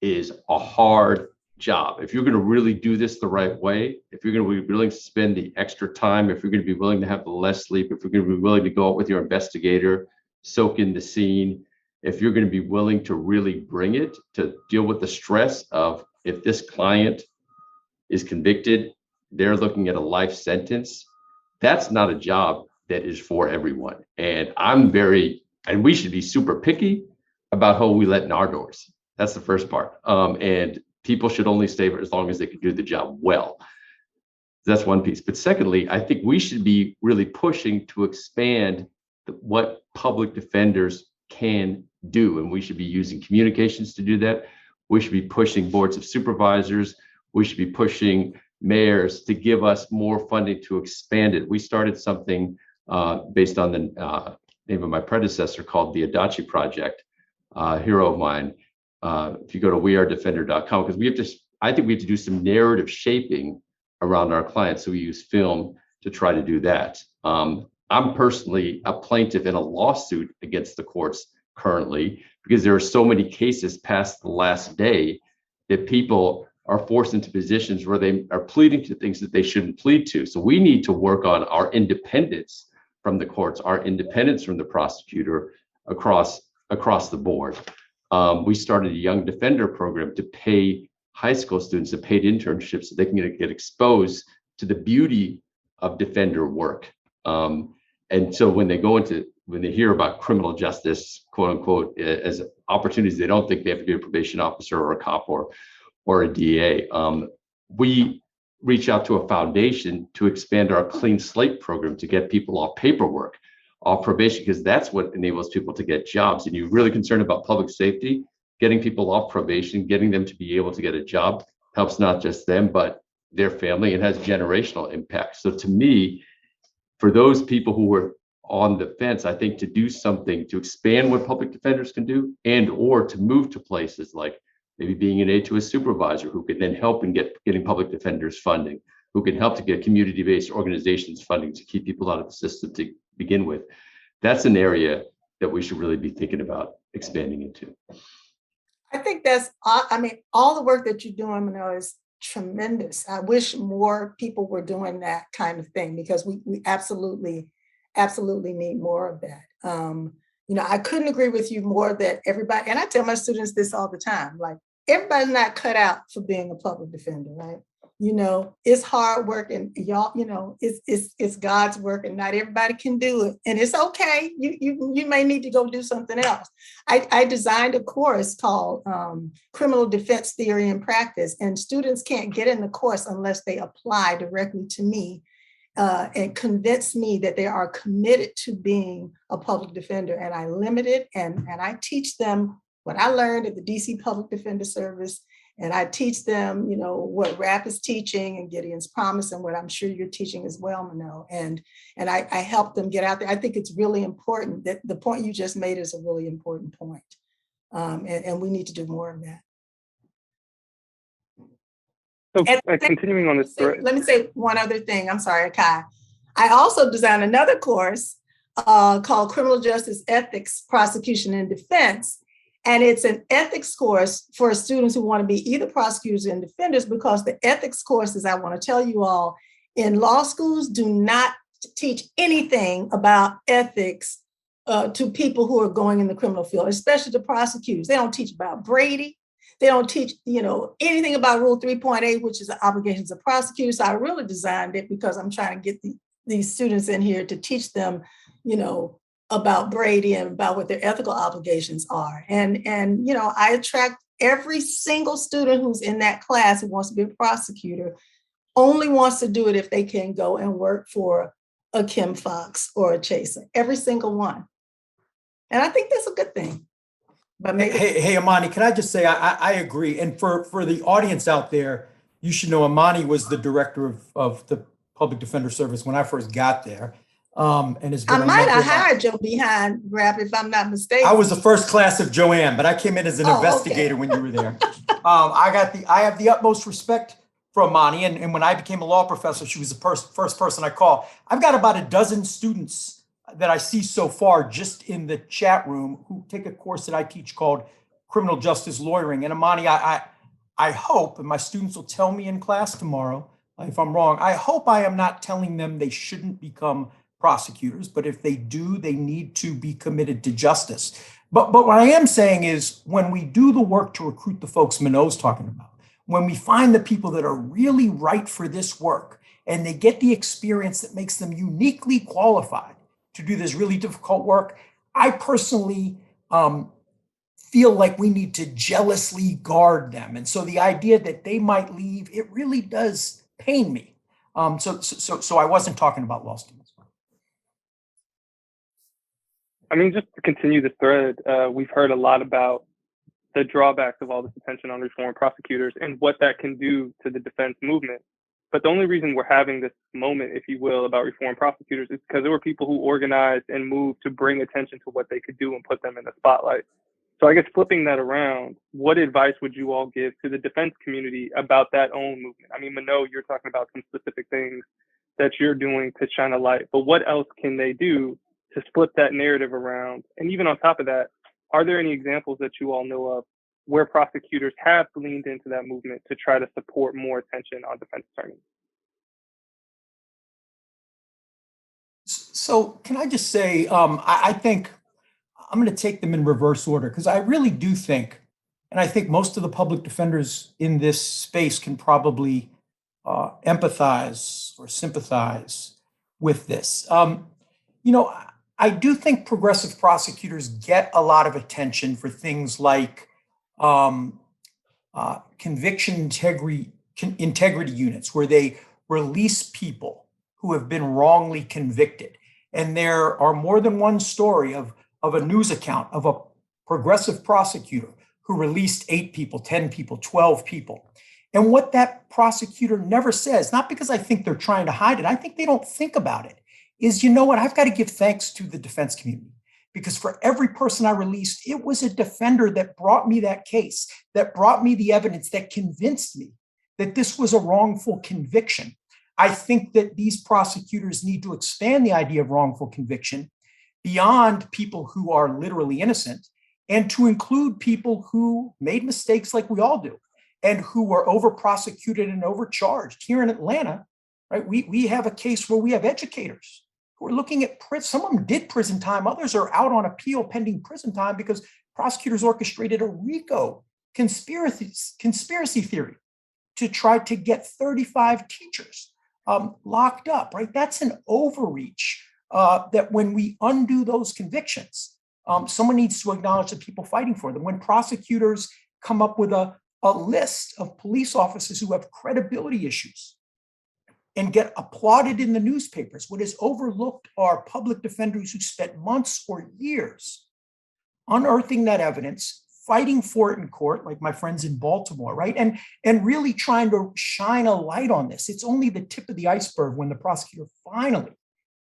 is a hard job. If you're going to really do this the right way, if you're going to be willing to spend the extra time, if you're going to be willing to have the less sleep, if you're going to be willing to go out with your investigator, soak in the scene, if you're going to be willing to really bring it, to deal with the stress of, if this client is convicted, they're looking at a life sentence, that's not a job that is for everyone. And we should be super picky about who we let in our doors. That's the first part. And people should only stay for as long as they can do the job well. That's one piece. But secondly, I think we should be really pushing to expand what public defenders can do. And we should be using communications to do that. We should be pushing boards of supervisors. We should be pushing mayors to give us more funding to expand it. We started something based on the name of my predecessor called the Adachi Project, hero of mine. If you go to wearedefender.com, because I think we have to do some narrative shaping around our clients. So we use film to try to do that. I'm personally a plaintiff in a lawsuit against the courts currently, because there are so many cases past the last day that people are forced into positions where they are pleading to things that they shouldn't plead to. So we need to work on our independence from the courts, our independence from the prosecutor across the board. We started a young defender program to pay high school students a paid internship so they can get exposed to the beauty of defender work. And so when they hear about criminal justice, quote unquote, as opportunities, they don't think they have to be a probation officer or a cop or a DA. We reach out to a foundation to expand our clean slate program to get people off paperwork, off probation, because that's what enables people to get jobs. And you're really concerned about public safety, getting people off probation, getting them to be able to get a job helps not just them, but their family, and has generational impact. So to me, for those people who were on the fence, I think to do something to expand what public defenders can do, and or to move to places like maybe being an aide to a supervisor who could then help in getting public defenders funding, who can help to get community-based organizations funding to keep people out of the system to begin with. That's an area that we should really be thinking about expanding into. I think all the work that you're doing, Manila, is tremendous. I wish more people were doing that kind of thing, because we absolutely need more of that. I couldn't agree with you more that everybody, and I tell my students this all the time, like, everybody's not cut out for being a public defender, right? It's hard work, and y'all, it's God's work, and not everybody can do it. And it's okay. You may need to go do something else. I designed a course called Criminal Defense Theory and Practice, and students can't get in the course unless they apply directly to me and convince me that they are committed to being a public defender. And I limit it, and I teach them what I learned at the DC Public Defender Service. And I teach them, what RAP is teaching and Gideon's Promise, and what I'm sure you're teaching as well, Mano. And I help them get out there. I think it's really important that the point you just made is a really important point. And we need to do more of that. So continuing on this thread. Let me say one other thing. I'm sorry, Kai. I also designed another course called Criminal Justice Ethics, Prosecution and Defense. And it's an ethics course for students who want to be either prosecutors and defenders, because the ethics courses, I want to tell you all, in law schools do not teach anything about ethics to people who are going in the criminal field, especially the prosecutors. They don't teach about Brady. They don't teach, anything about Rule 3.8, which is the obligations of prosecutors. So I really designed it because I'm trying to get these students in here to teach them, about Brady and about what their ethical obligations are. And I attract every single student who's in that class who wants to be a prosecutor, only wants to do it if they can go and work for a Kim Fox or a Chaser, every single one. And I think that's a good thing. But maybe Hey, Amani, can I just say, I agree. And for the audience out there, you should know Amani was the director of the Public Defender Service when I first got there. And has been I might have hired your behind, Rap, if I'm not mistaken. I was the first class of Joanne, but I came in as an investigator when you were there. I have the utmost respect for Amani, and when I became a law professor, she was the first person I called. I've got about a dozen students that I see so far just in the chat room who take a course that I teach called Criminal Justice Lawyering. And Amani, I hope, and my students will tell me in class tomorrow if I'm wrong, I hope I am not telling them they shouldn't become prosecutors, but if they do, they need to be committed to justice. But what I am saying is when we do the work to recruit the folks Minot's talking about, when we find the people that are really right for this work and they get the experience that makes them uniquely qualified to do this really difficult work, I personally feel like we need to jealously guard them. And so the idea that they might leave, it really does pain me. So I wasn't talking about law students. I mean, just to continue the thread, we've heard a lot about the drawbacks of all this attention on reform prosecutors and what that can do to the defense movement. But the only reason we're having this moment, if you will, about reform prosecutors is because there were people who organized and moved to bring attention to what they could do and put them in the spotlight. So I guess flipping that around, what advice would you all give to the defense community about that own movement? I mean, Minot, you're talking about some specific things that you're doing to shine a light, but what else can they do to split that narrative around? And even on top of that, are there any examples that you all know of where prosecutors have leaned into that movement to try to support more attention on defense attorneys? So can I just say, I think I'm going to take them in reverse order because I really do think, and I think most of the public defenders in this space can probably empathize or sympathize with this. I do think progressive prosecutors get a lot of attention for things like conviction integrity units, where they release people who have been wrongly convicted. And there are more than one story of a news account of a progressive prosecutor who released 8 people, 10 people, 12 people. And what that prosecutor never says, not because I think they're trying to hide it, I think they don't think about it, is, you know what, I've got to give thanks to the defense community, because for every person I released, it was a defender that brought me that case, that brought me the evidence, that convinced me that this was a wrongful conviction. I think that these prosecutors need to expand the idea of wrongful conviction beyond people who are literally innocent and to include people who made mistakes like we all do and who were over-prosecuted and overcharged. Here in Atlanta, right, we have a case where we have educators who are looking at prison. Some of them did prison time. Others are out on appeal pending prison time because prosecutors orchestrated a RICO conspiracy theory to try to get 35 teachers locked up, right? That's an overreach that when we undo those convictions, someone needs to acknowledge the people fighting for them. When prosecutors come up with a list of police officers who have credibility issues and get applauded in the newspapers, what is overlooked are public defenders who spent months or years unearthing that evidence, fighting for it in court, like my friends in Baltimore, right? And really trying to shine a light on this. It's only the tip of the iceberg when the prosecutor finally,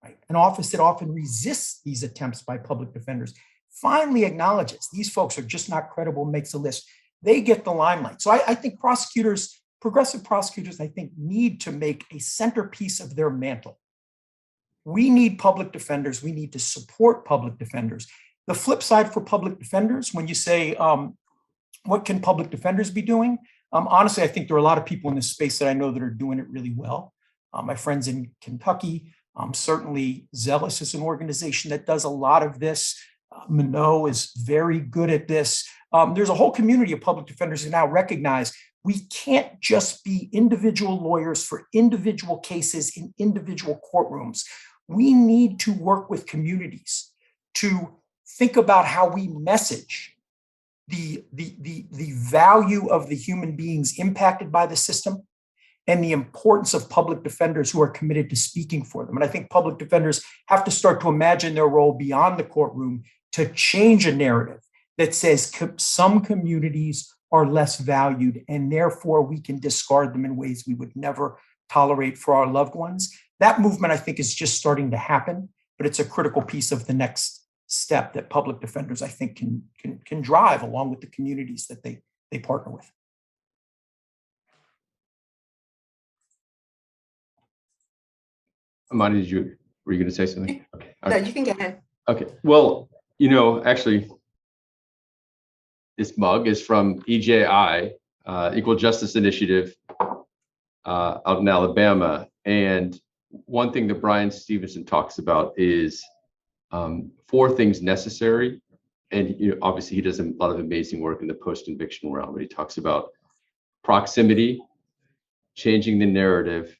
right, an office that often resists these attempts by public defenders, finally acknowledges these folks are just not credible, makes a list. They get the limelight. So I think prosecutors, progressive prosecutors, I think, need to make a centerpiece of their mantle. We need public defenders. We need to support public defenders. The flip side for public defenders, when you say, what can public defenders be doing? Honestly, I think there are a lot of people in this space that I know that are doing it really well. My friends in Kentucky, certainly Zealous is an organization that does a lot of this. Minot is very good at this. There's a whole community of public defenders who now recognize We can't just be individual lawyers for individual cases in individual courtrooms. We need to work with communities to think about how we message the value of the human beings impacted by the system and the importance of public defenders who are committed to speaking for them. And I think public defenders have to start to imagine their role beyond the courtroom to change a narrative that says some communities are less valued and therefore we can discard them in ways we would never tolerate for our loved ones. That movement, I think, is just starting to happen, but it's a critical piece of the next step that public defenders, I think, can drive along with the communities that they partner with. Amani, were you going to say something? Okay. No, you can go ahead. Okay. Well, actually, this mug is from EJI, Equal Justice Initiative, out in Alabama. And one thing that Brian Stevenson talks about is 4 things necessary. And obviously, he does a lot of amazing work in the post-conviction realm. But he talks about proximity, changing the narrative,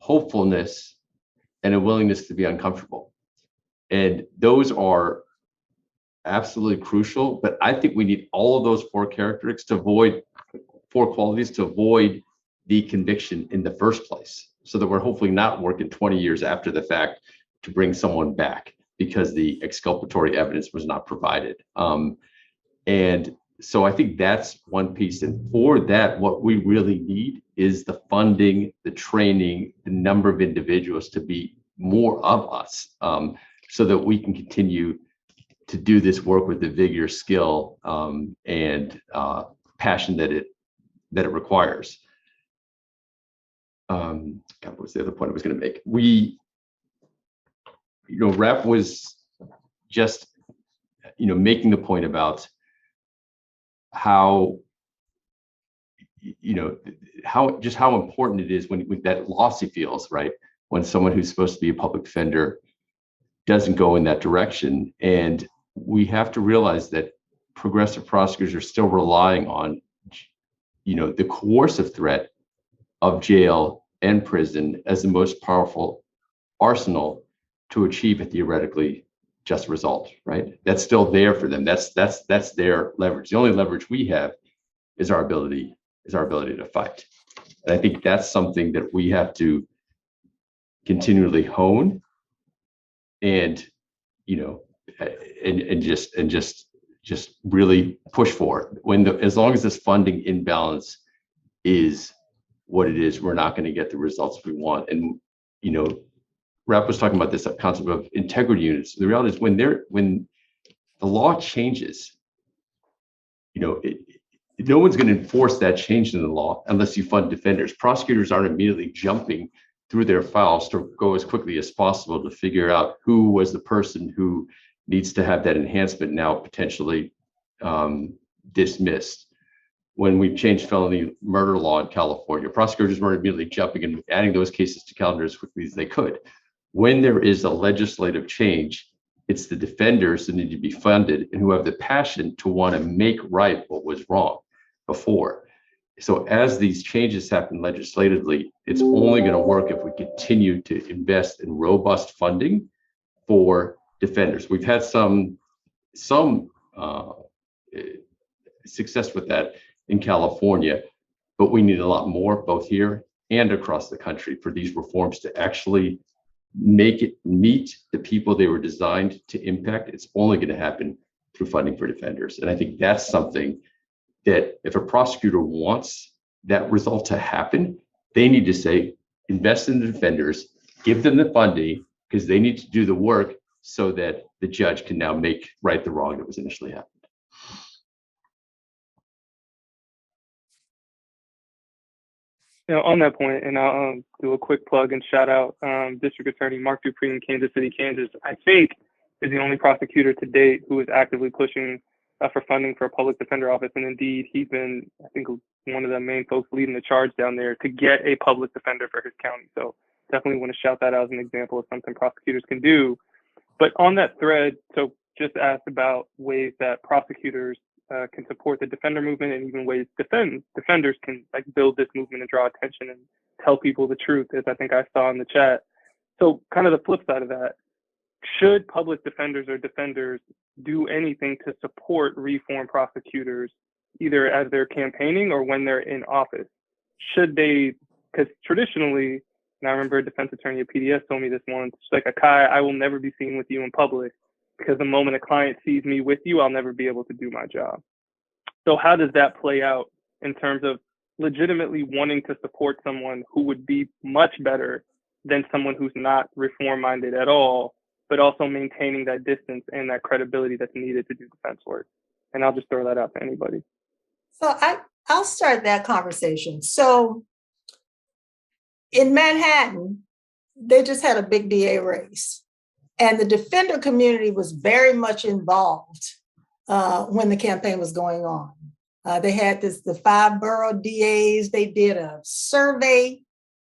hopefulness, and a willingness to be uncomfortable. And those are absolutely crucial, but I think we need all of those 4 characteristics to avoid 4 qualities to avoid the conviction in the first place, so that we're hopefully not working 20 years after the fact to bring someone back because the exculpatory evidence was not provided. And so I think that's one piece. And for that, what we really need is the funding, the training, the number of individuals to be more of us, so that we can continue to do this work with the vigor, skill, and passion that it requires. God, what was the other point I was going to make? Rep was just, making the point about how important it is when that lossy feels, right? When someone who's supposed to be a public defender doesn't go in that direction. And we have to realize that progressive prosecutors are still relying on, the coercive threat of jail and prison as the most powerful arsenal to achieve a theoretically just result, right? That's still there for them. That's their leverage. The only leverage we have is our ability to fight. And I think that's something that we have to continually hone and just really push for it. As long as this funding imbalance is what it is, we're not going to get the results we want. And Rap was talking about this concept of integrity units. The reality is when the law changes, no one's going to enforce that change in the law unless you fund defenders. Prosecutors aren't immediately jumping through their files to go as quickly as possible to figure out who was the person who needs to have that enhancement now potentially dismissed. When we changed felony murder law in California, prosecutors weren't immediately jumping and adding those cases to calendar as quickly as they could. When there is a legislative change, it's the defenders that need to be funded and who have the passion to want to make right what was wrong before. So as these changes happen legislatively, it's only going to work if we continue to invest in robust funding for defenders. We've had some success with that in California, but we need a lot more both here and across the country for these reforms to actually make it meet the people they were designed to impact. It's only going to happen through funding for defenders. And I think that's something that if a prosecutor wants that result to happen, they need to say, invest in the defenders, give them the funding, because they need to do the work so that the judge can now make right the wrong that was initially happened. On that point, and I'll do a quick plug and shout out District Attorney Mark Dupree in Kansas City, Kansas, I think is the only prosecutor to date who is actively pushing for funding for a public defender office. And indeed, he's been, I think, one of the main folks leading the charge down there to get a public defender for his county. So definitely want to shout that out as an example of something prosecutors can do. But on that thread, so just asked about ways that prosecutors can support the defender movement, and even ways defenders can like build this movement and draw attention and tell people the truth, as I think I saw in the chat. So kind of the flip side of that, should public defenders or defenders do anything to support reform prosecutors, either as they're campaigning or when they're in office? Should they, because traditionally, and I remember a defense attorney at PDS told me this once, she's like, Akai, I will never be seen with you in public, because the moment a client sees me with you, I'll never be able to do my job. So how does that play out in terms of legitimately wanting to support someone who would be much better than someone who's not reform minded at all, but also maintaining that distance and that credibility that's needed to do defense work? And I'll just throw that out to anybody. So I'll start that conversation. So in Manhattan, they just had a big DA race, and the defender community was very much involved when the campaign was going on. They had the 5 borough DAs. They did a survey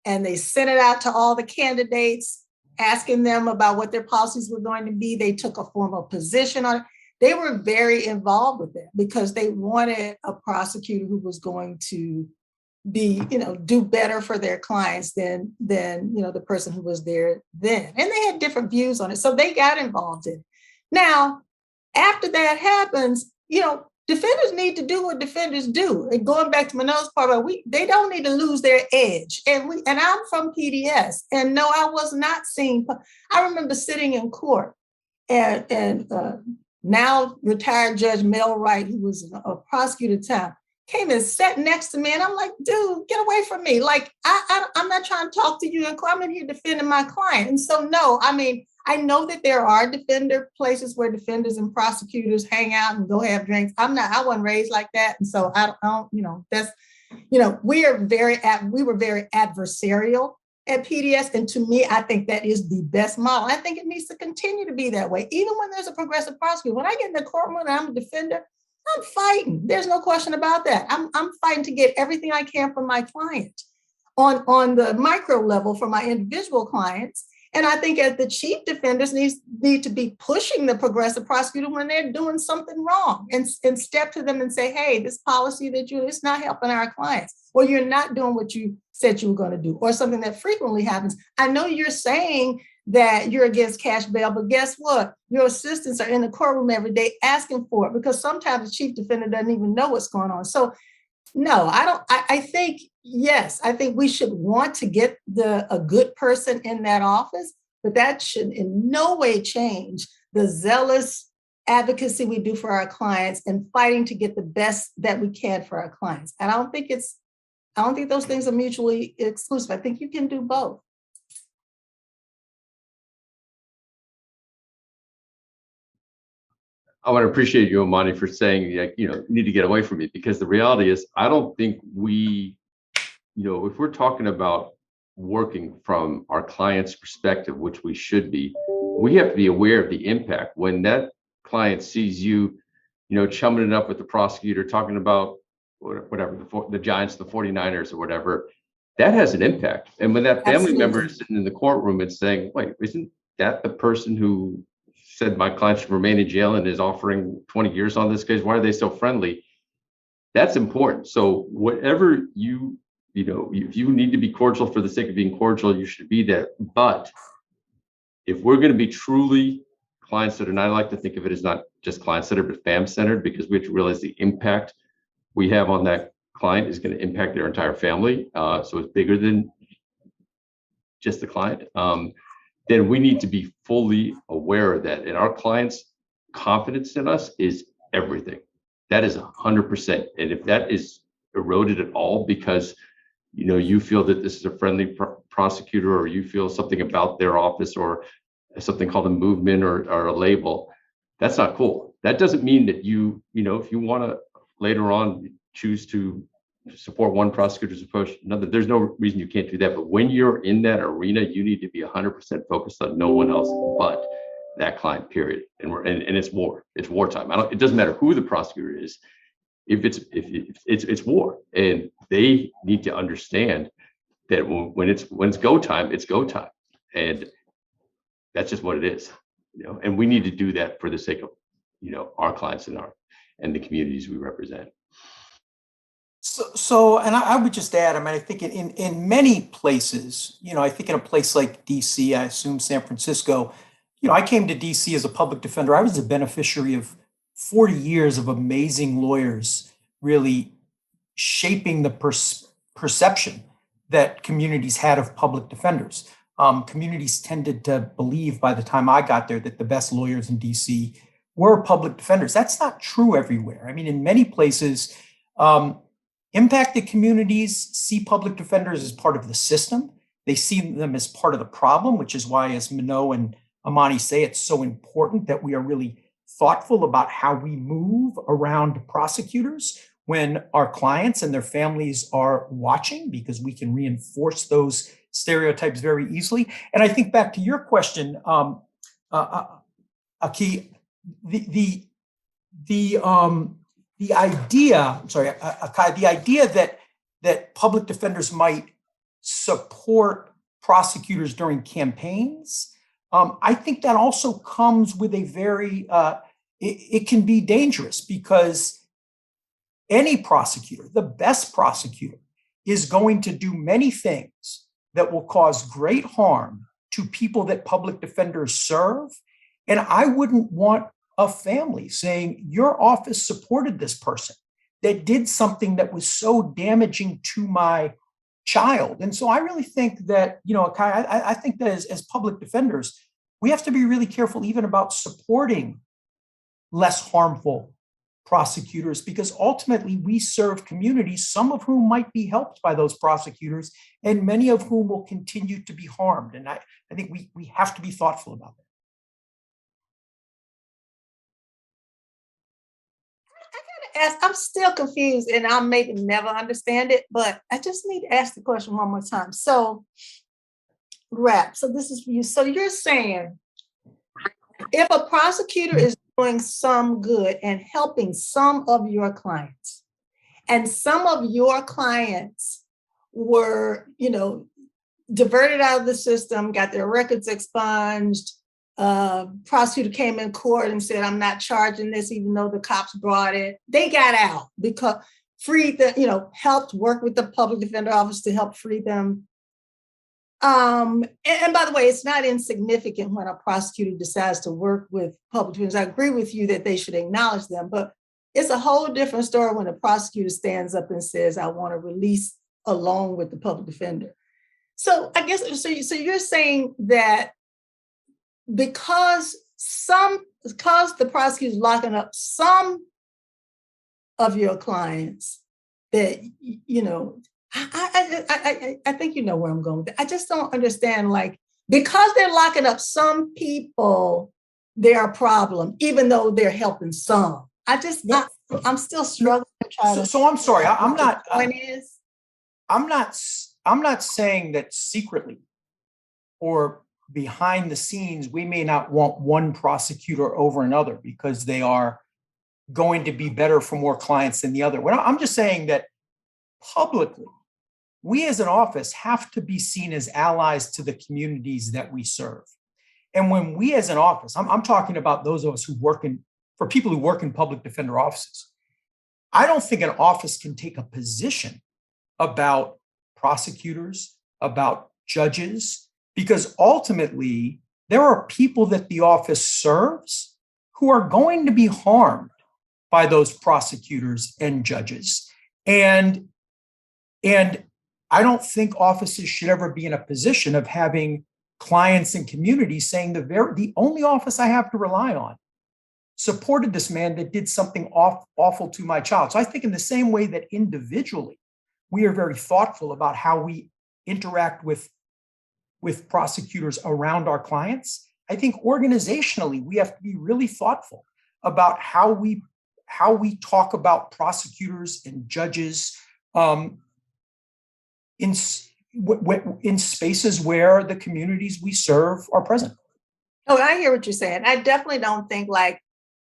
and they sent it out to all the candidates, asking them about what their policies were going to be. They took a formal position on it. They were very involved with it because they wanted a prosecutor who was going to be, do better for their clients than the person who was there then. And they had different views on it. So they got involved in it. Now, after that happens, defenders need to do what defenders do. And going back to Manoj's part, they don't need to lose their edge. And I'm from PDS, and no, I was not seen. I remember sitting in court, and now retired Judge Mel Wright, who was a prosecutor at the time, came and sat next to me, and I'm like, dude, get away from me. Like, I'm not trying to talk to you in court. I'm in here defending my client. And so, no, I know that there are defender places where defenders and prosecutors hang out and go have drinks. I wasn't raised like that. And so I don't, that's, we were very adversarial at PDS. And to me, I think that is the best model. I think it needs to continue to be that way. Even when there's a progressive prosecutor, when I get in the courtroom and I'm a defender, I'm fighting. There's no question about that. I'm fighting to get everything I can from my client on the micro level for my individual clients. And I think as the chief defenders need to be pushing the progressive prosecutor when they're doing something wrong and step to them and say, hey, this policy that it's not helping our clients, or you're not doing what you said you were going to do, or something that frequently happens. I know you're saying that you're against cash bail, but guess what? Your assistants are in the courtroom every day asking for it, because sometimes the chief defender doesn't even know what's going on. So no, I don't. I think, yes, I think we should want to get a good person in that office, but that should in no way change the zealous advocacy we do for our clients and fighting to get the best that we can for our clients. And I don't think those things are mutually exclusive. I think you can do both. I want to appreciate you, Amani, for saying, you need to get away from me, because the reality is, I don't think we, if we're talking about working from our client's perspective, which we should be, we have to be aware of the impact. When that client sees you, chumming it up with the prosecutor, talking about whatever, the Giants, the 49ers or whatever, that has an impact. And when that family member is sitting in the courtroom and saying, wait, isn't that the person who said my client should remain in jail and is offering 20 years on this case? Why are they so friendly? That's important. So whatever if you need to be cordial for the sake of being cordial, you should be there. But if we're going to be truly client-centered, and I like to think of it as not just client-centered, but fam-centered, because we have to realize the impact we have on that client is going to impact their entire family. So it's bigger than just the client. Then we need to be fully aware of that. And our clients' confidence in us is everything. That is 100%. And if that is eroded at all because, you feel that this is a friendly prosecutor, or you feel something about their office, or something called a movement or a label, that's not cool. That doesn't mean that if you want to later on choose to support one prosecutor's approach, another, there's no reason you can't do that. But when you're in that arena, you need to be 100% focused on no one else but that client, period. And it's war. It's wartime. It doesn't matter who the prosecutor is. If it's war, and they need to understand that when it's go time, it's go time, and that's just what it is. And we need to do that for the sake of our clients and and the communities we represent. So, and I would just add, I mean, I think in many places, I think in a place like DC, I assume San Francisco, I came to DC as a public defender. I was a beneficiary of 40 years of amazing lawyers really shaping the perception that communities had of public defenders. Communities tended to believe by the time I got there that the best lawyers in DC were public defenders. That's not true everywhere. I mean, in many places, impacted communities see public defenders as part of the system. They see them as part of the problem, which is why, as Minot and Amani say, it's so important that we are really thoughtful about how we move around prosecutors when our clients and their families are watching, because we can reinforce those stereotypes very easily. And I think back to your question, Aki, the idea, Akai, the idea that public defenders might support prosecutors during campaigns, I think that also comes with a very, it can be dangerous, because any prosecutor, the best prosecutor, is going to do many things that will cause great harm to people that public defenders serve. And I wouldn't want a family saying, your office supported this person that did something that was so damaging to my child. And so I really think that, Kai, I think that as public defenders, we have to be really careful even about supporting less harmful prosecutors, because ultimately we serve communities, some of whom might be helped by those prosecutors, and many of whom will continue to be harmed. And I think we have to be thoughtful about that. I'm still confused, and I'll maybe never understand it, but I just need to ask the question one more time. So, Rap, so this is for you. So you're saying if a prosecutor is doing some good and helping some of your clients, and some of your clients were, diverted out of the system, got their records expunged, prosecutor came in court and said, I'm not charging this, even though the cops brought it. They got out because freed them, helped work with the public defender office to help free them. And by the way, it's not insignificant when a prosecutor decides to work with public defenders. I agree with you that they should acknowledge them, but it's a whole different story when a prosecutor stands up and says, I want to release along with the public defender. So I guess, so you're saying that because the prosecutor's locking up some of your clients, that, I think you know where I'm going with it. I just don't understand, because they're locking up some people, they're a problem, even though they're helping some. I'm still struggling to try to. So I'm sorry, I'm not saying that secretly or behind the scenes, we may not want one prosecutor over another because they are going to be better for more clients than the other. I'm just saying that publicly, we as an office have to be seen as allies to the communities that we serve. And when we as an office, I'm talking about those of us for people who work in public defender offices, I don't think an office can take a position about prosecutors, about judges, because ultimately there are people that the office serves who are going to be harmed by those prosecutors and judges. And I don't think offices should ever be in a position of having clients and communities saying the only office I have to rely on supported this man that did something awful to my child. So I think in the same way that individually, we are very thoughtful about how we interact with prosecutors around our clients, I think organizationally, we have to be really thoughtful about how we talk about prosecutors and judges in spaces where the communities we serve are present. Oh, I hear what you're saying. I definitely don't think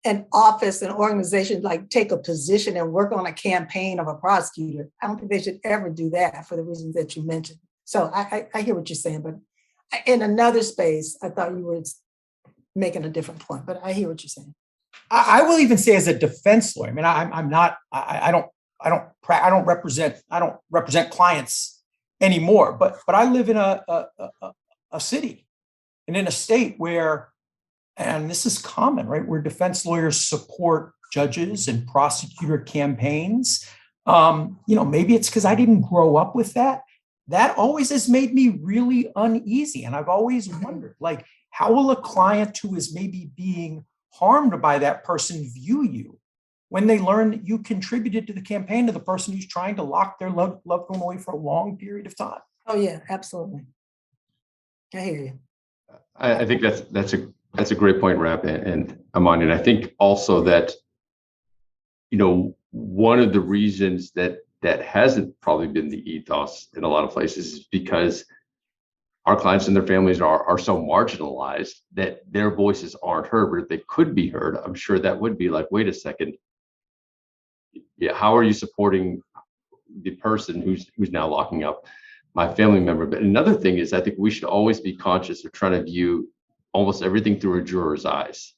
an office, an organization, take a position and work on a campaign of a prosecutor. I don't think they should ever do that for the reasons that you mentioned. So I hear what you're saying, but in another space, I thought you were making a different point, but I hear what you're saying. I will even say as a defense lawyer, I mean, I'm not, I don't represent clients anymore, but I live in a city and in a state where, and this is common, right, where defense lawyers support judges and prosecutor campaigns. Maybe it's because I didn't grow up with that. That always has made me really uneasy. And I've always wondered, like, how will a client who is maybe being harmed by that person view you when they learn that you contributed to the campaign of the person who's trying to lock their loved one away for a long period of time? Oh, yeah, absolutely. I hear you. I think that's a great point, Rap and Amani. And I think also that, one of the reasons that hasn't probably been the ethos in a lot of places is because our clients and their families are so marginalized that their voices aren't heard. But if they could be heard, I'm sure that would be like, wait a second, yeah, how are you supporting the person who's now locking up my family member? But another thing is, I think we should always be conscious of trying to view almost everything through a juror's eyes,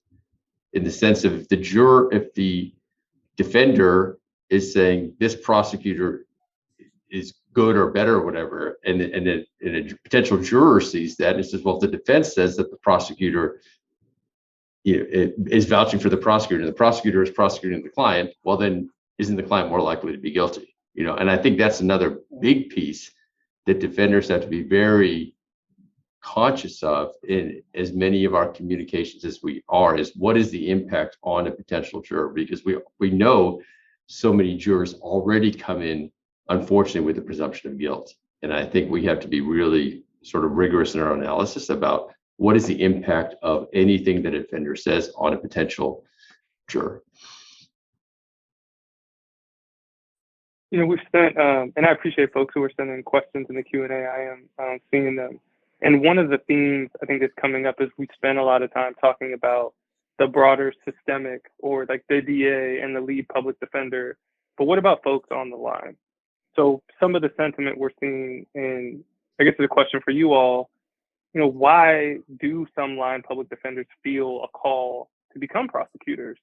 in the sense of if the defender is saying this prosecutor is good or better or whatever, and a potential juror sees that and says, well, if the defense says that the prosecutor is vouching for the prosecutor and the prosecutor is prosecuting the client, well, then isn't the client more likely to be guilty? And I think that's another big piece that defenders have to be very conscious of in as many of our communications as we are, is what is the impact on a potential juror? Because we know so many jurors already come in, unfortunately, with the presumption of guilt. And I think we have to be really sort of rigorous in our analysis about what is the impact of anything that a defender says on a potential juror. We've spent, and I appreciate folks who are sending questions in the Q&A. I am seeing them. And one of the themes I think that's coming up is we spend a lot of time talking about the broader systemic, or like the DA and the lead public defender. But what about folks on the line? So some of the sentiment we're seeing, and I guess the question for you all, why do some line public defenders feel a call to become prosecutors?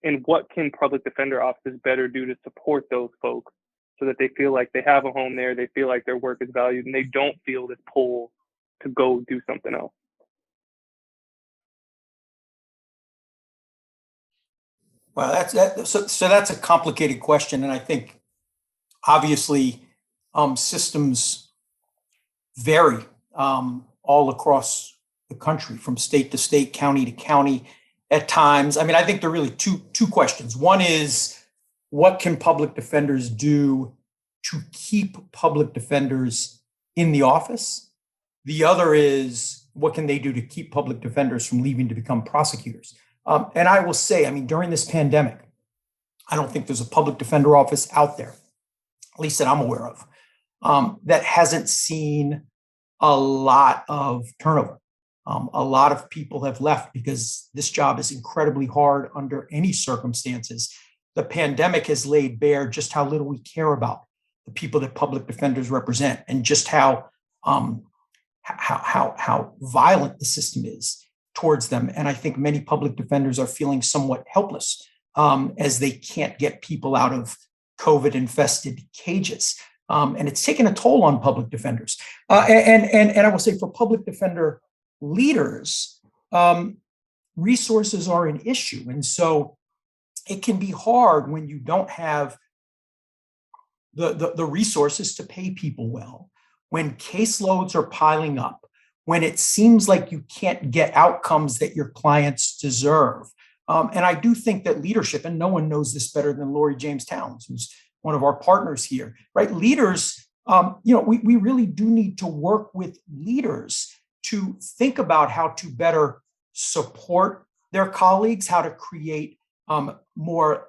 And what can public defender offices better do to support those folks so that they feel like they have a home there, they feel like their work is valued, and they don't feel this pull to go do something else? Well, that's a complicated question, and I think obviously systems vary all across the country, from state to state, county to county at times. I mean, I think there are really two questions. One is, what can public defenders do to keep public defenders in the office? The other is, what can they do to keep public defenders from leaving to become prosecutors? And I will say, I mean, during this pandemic, I don't think there's a public defender office out there, at least that I'm aware of, that hasn't seen a lot of turnover. A lot of people have left because this job is incredibly hard under any circumstances. The pandemic has laid bare just how little we care about the people that public defenders represent, and just how violent the system is towards them. And I think many public defenders are feeling somewhat helpless as they can't get people out of COVID-infested cages. And it's taken a toll on public defenders. And I will say, for public defender leaders, resources are an issue. And so it can be hard when you don't have the resources to pay people well, when caseloads are piling up, when it seems like you can't get outcomes that your clients deserve. And I do think that leadership, and no one knows this better than Lori James Towns, who's one of our partners here, right? Leaders, we really do need to work with leaders to think about how to better support their colleagues, how to create more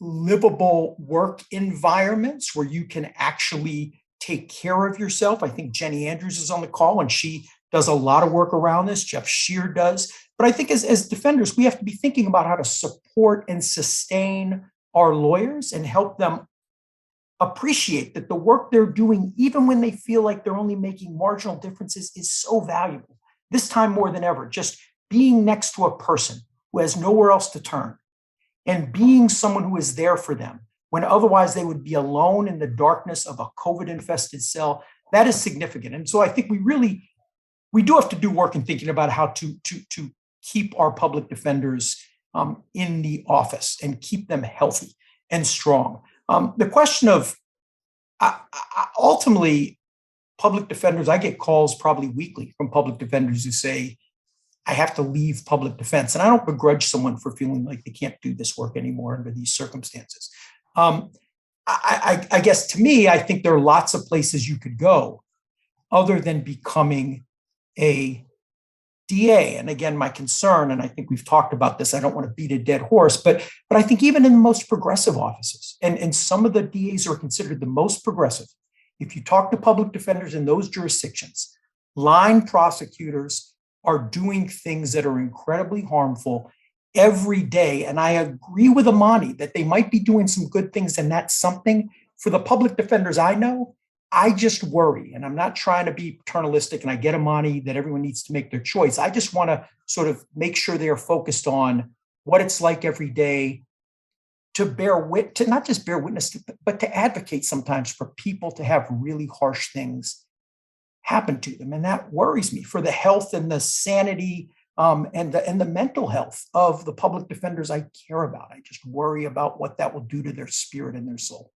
livable work environments where you can actually take care of yourself. I think Jenny Andrews is on the call, and she does a lot of work around this. Jeff Shear does. But I think as defenders, we have to be thinking about how to support and sustain our lawyers and help them appreciate that the work they're doing, even when they feel like they're only making marginal differences, is so valuable. this time more than ever, just being next to a person who has nowhere else to turn and being someone who is there for them when otherwise they would be alone in the darkness of a COVID-infested cell, that is significant. And so I think we do have to do work in thinking about how to keep our public defenders in the office and keep them healthy and strong. The question of ultimately, public defenders, I get calls probably weekly from public defenders who say, I have to leave public defense. And I don't begrudge someone for feeling like they can't do this work anymore under these circumstances. I guess to me, I think there are lots of places you could go other than becoming a DA. And again, my concern, and I think we've talked about this, I don't want to beat a dead horse, but I think even in the most progressive offices, and some of the DAs are considered the most progressive, if you talk to public defenders in those jurisdictions, line prosecutors are doing things that are incredibly harmful every day. And I agree with Amani that they might be doing some good things, and that's something for the public defenders I know. I just worry, and I'm not trying to be paternalistic, and I get Amani that everyone needs to make their choice. I just want to sort of make sure they are focused on what it's like every day to not just bear witness, but to advocate sometimes for people to have really harsh things happen to them. And that worries me for the health and the sanity and the mental health of the public defenders I care about. I just worry about what that will do to their spirit and their soul.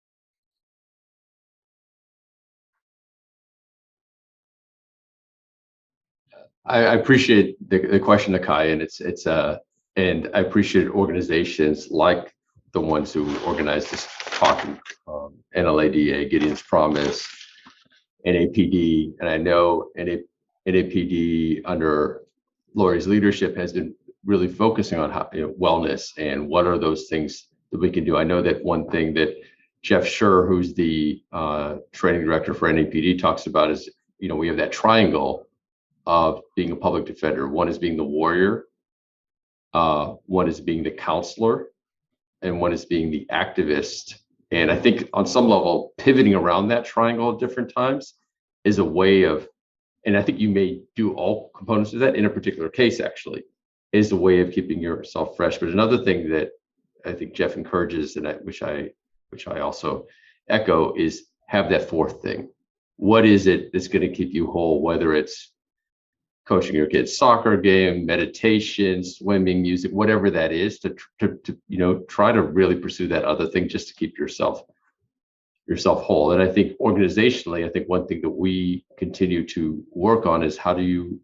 I appreciate the question, Nakai, and and I appreciate organizations like the ones who organized this talk, NLADA, Gideon's Promise, NAPD, and I know NAPD under Lori's leadership has been really focusing on wellness and what are those things that we can do. I know that one thing that Jeff Schur, who's the training director for NAPD, talks about is, we have that triangle of being a public defender. One is being the warrior, one is being the counselor, and one is being the activist. And I think on some level, pivoting around that triangle at different times is a way of, and I think you may do all components of that in a particular case, actually, is a way of keeping yourself fresh. But another thing that I think Jeff encourages, and which I also echo, is have that fourth thing. What is it that's going to keep you whole, whether it's coaching your kid's soccer game, meditation, swimming, music, whatever that is, to try to really pursue that other thing just to keep yourself whole. And I think organizationally, I think one thing that we continue to work on is how do you,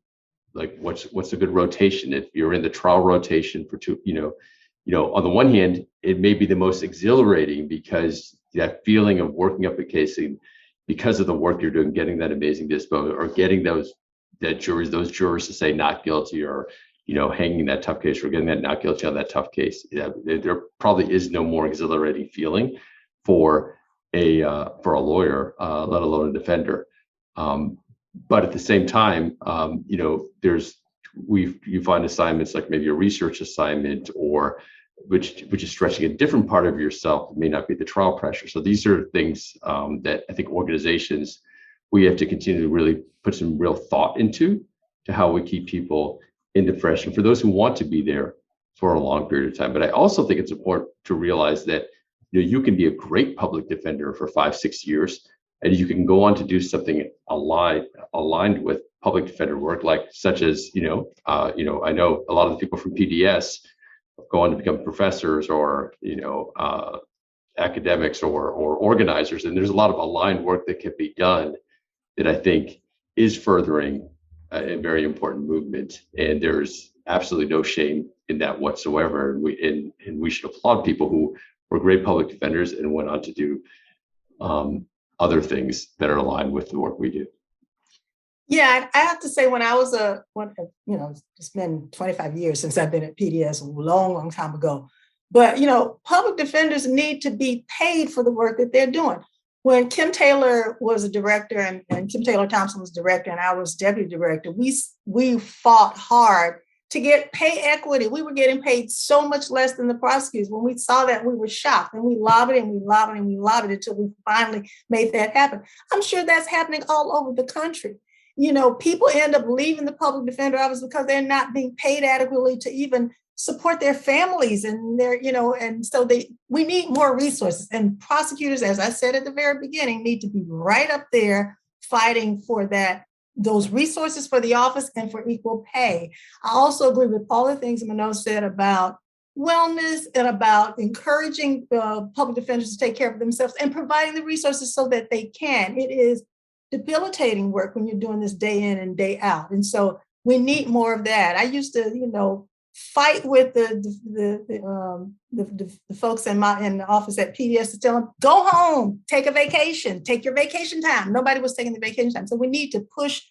what's a good rotation? If you're in the trial rotation for two, on the one hand, it may be the most exhilarating because that feeling of working up a case because of the work you're doing, getting that amazing dispo, or getting those jurors to say not guilty, or hanging that tough case, or getting that not guilty on that tough case. There probably is no more exhilarating feeling for a lawyer, let alone a defender. But at the same time, you find assignments like maybe a research assignment, or which is stretching a different part of yourself. It may not be the trial pressure. So these are things that I think organizations, we have to continue to really put some real thought into to how we keep people in the fresh, and for those who want to be there for a long period of time. But I also think it's important to realize that you can be a great public defender for 5-6 years, and you can go on to do something aligned with public defender work, such as I know a lot of the people from PDS go on to become professors, or academics, or organizers, and there's a lot of aligned work that can be done that I think is furthering a very important movement, and there's absolutely no shame in that whatsoever. And we should applaud people who were great public defenders and went on to do other things that are aligned with the work we do. Yeah, I have to say, when I was it's been 25 years since I've been at PDS, a long time ago. But public defenders need to be paid for the work that they're doing. When Kim Taylor was a director, and Kim Taylor Thompson was director, and I was deputy director, we fought hard to get pay equity. We were getting paid so much less than the prosecutors. When we saw that, we were shocked, and we lobbied and we lobbied and we lobbied until we finally made that happen. I'm sure that's happening all over the country. people end up leaving the public defender office because they're not being paid adequately to even support their families and and so we need more resources, and prosecutors, as I said at the very beginning, need to be right up there fighting for those resources for the office and for equal pay. I also agree with all the things Manoj said about wellness and about encouraging public defenders to take care of themselves and providing the resources so that they can. It is debilitating work when you're doing this day in and day out. And so we need more of that. I used to, fight with the folks in the office at PDS to tell them, go home, take a vacation, take your vacation time. Nobody was taking the vacation time. So we need to push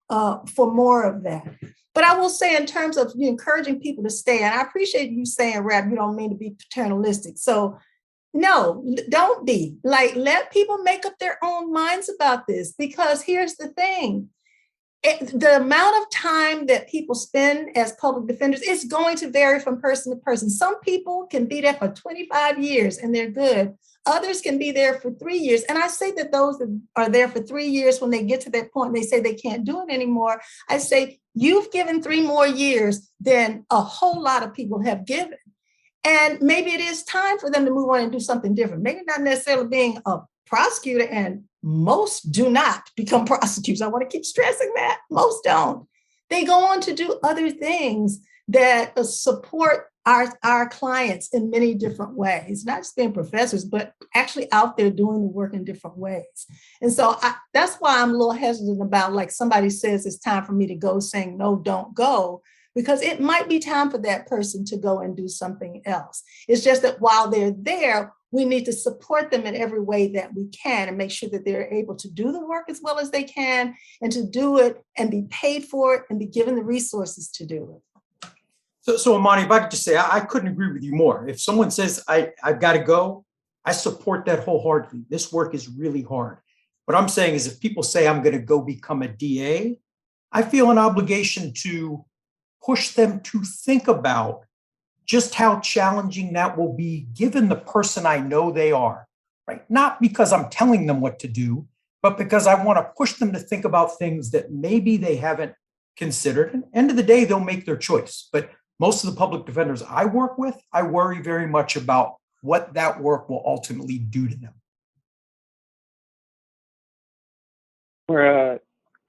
for more of that. But I will say, in terms of encouraging people to stay, and I appreciate you saying, Rab, you don't mean to be paternalistic. So no, don't be. Let people make up their own minds about this, because here's the thing. The amount of time that people spend as public defenders is going to vary from person to person. Some people can be there for 25 years and they're good. Others can be there for 3 years. And I say that those that are there for 3 years, when they get to that point, they say they can't do it anymore. I say, you've given 3 more years than a whole lot of people have given. And maybe it is time for them to move on and do something different. Maybe not necessarily being a prosecutor, and most do not become prosecutors. I want to keep stressing that. Most don't. They go on to do other things that support our clients in many different ways, not just being professors, but actually out there doing the work in different ways. And so that's why I'm a little hesitant about, somebody says it's time for me to go, saying, no, don't go, because it might be time for that person to go and do something else. It's just that while they're there, we need to support them in every way that we can and make sure that they're able to do the work as well as they can, and to do it and be paid for it and be given the resources to do it. So Amani, if I could just say, I couldn't agree with you more. If someone says, I've got to go, I support that wholeheartedly. This work is really hard. What I'm saying is, if people say I'm going to go become a DA, I feel an obligation to push them to think about just how challenging that will be, given the person I know they are, right? Not because I'm telling them what to do, but because I want to push them to think about things that maybe they haven't considered. And end of the day, they'll make their choice. But most of the public defenders I work with, I worry very much about what that work will ultimately do to them. We're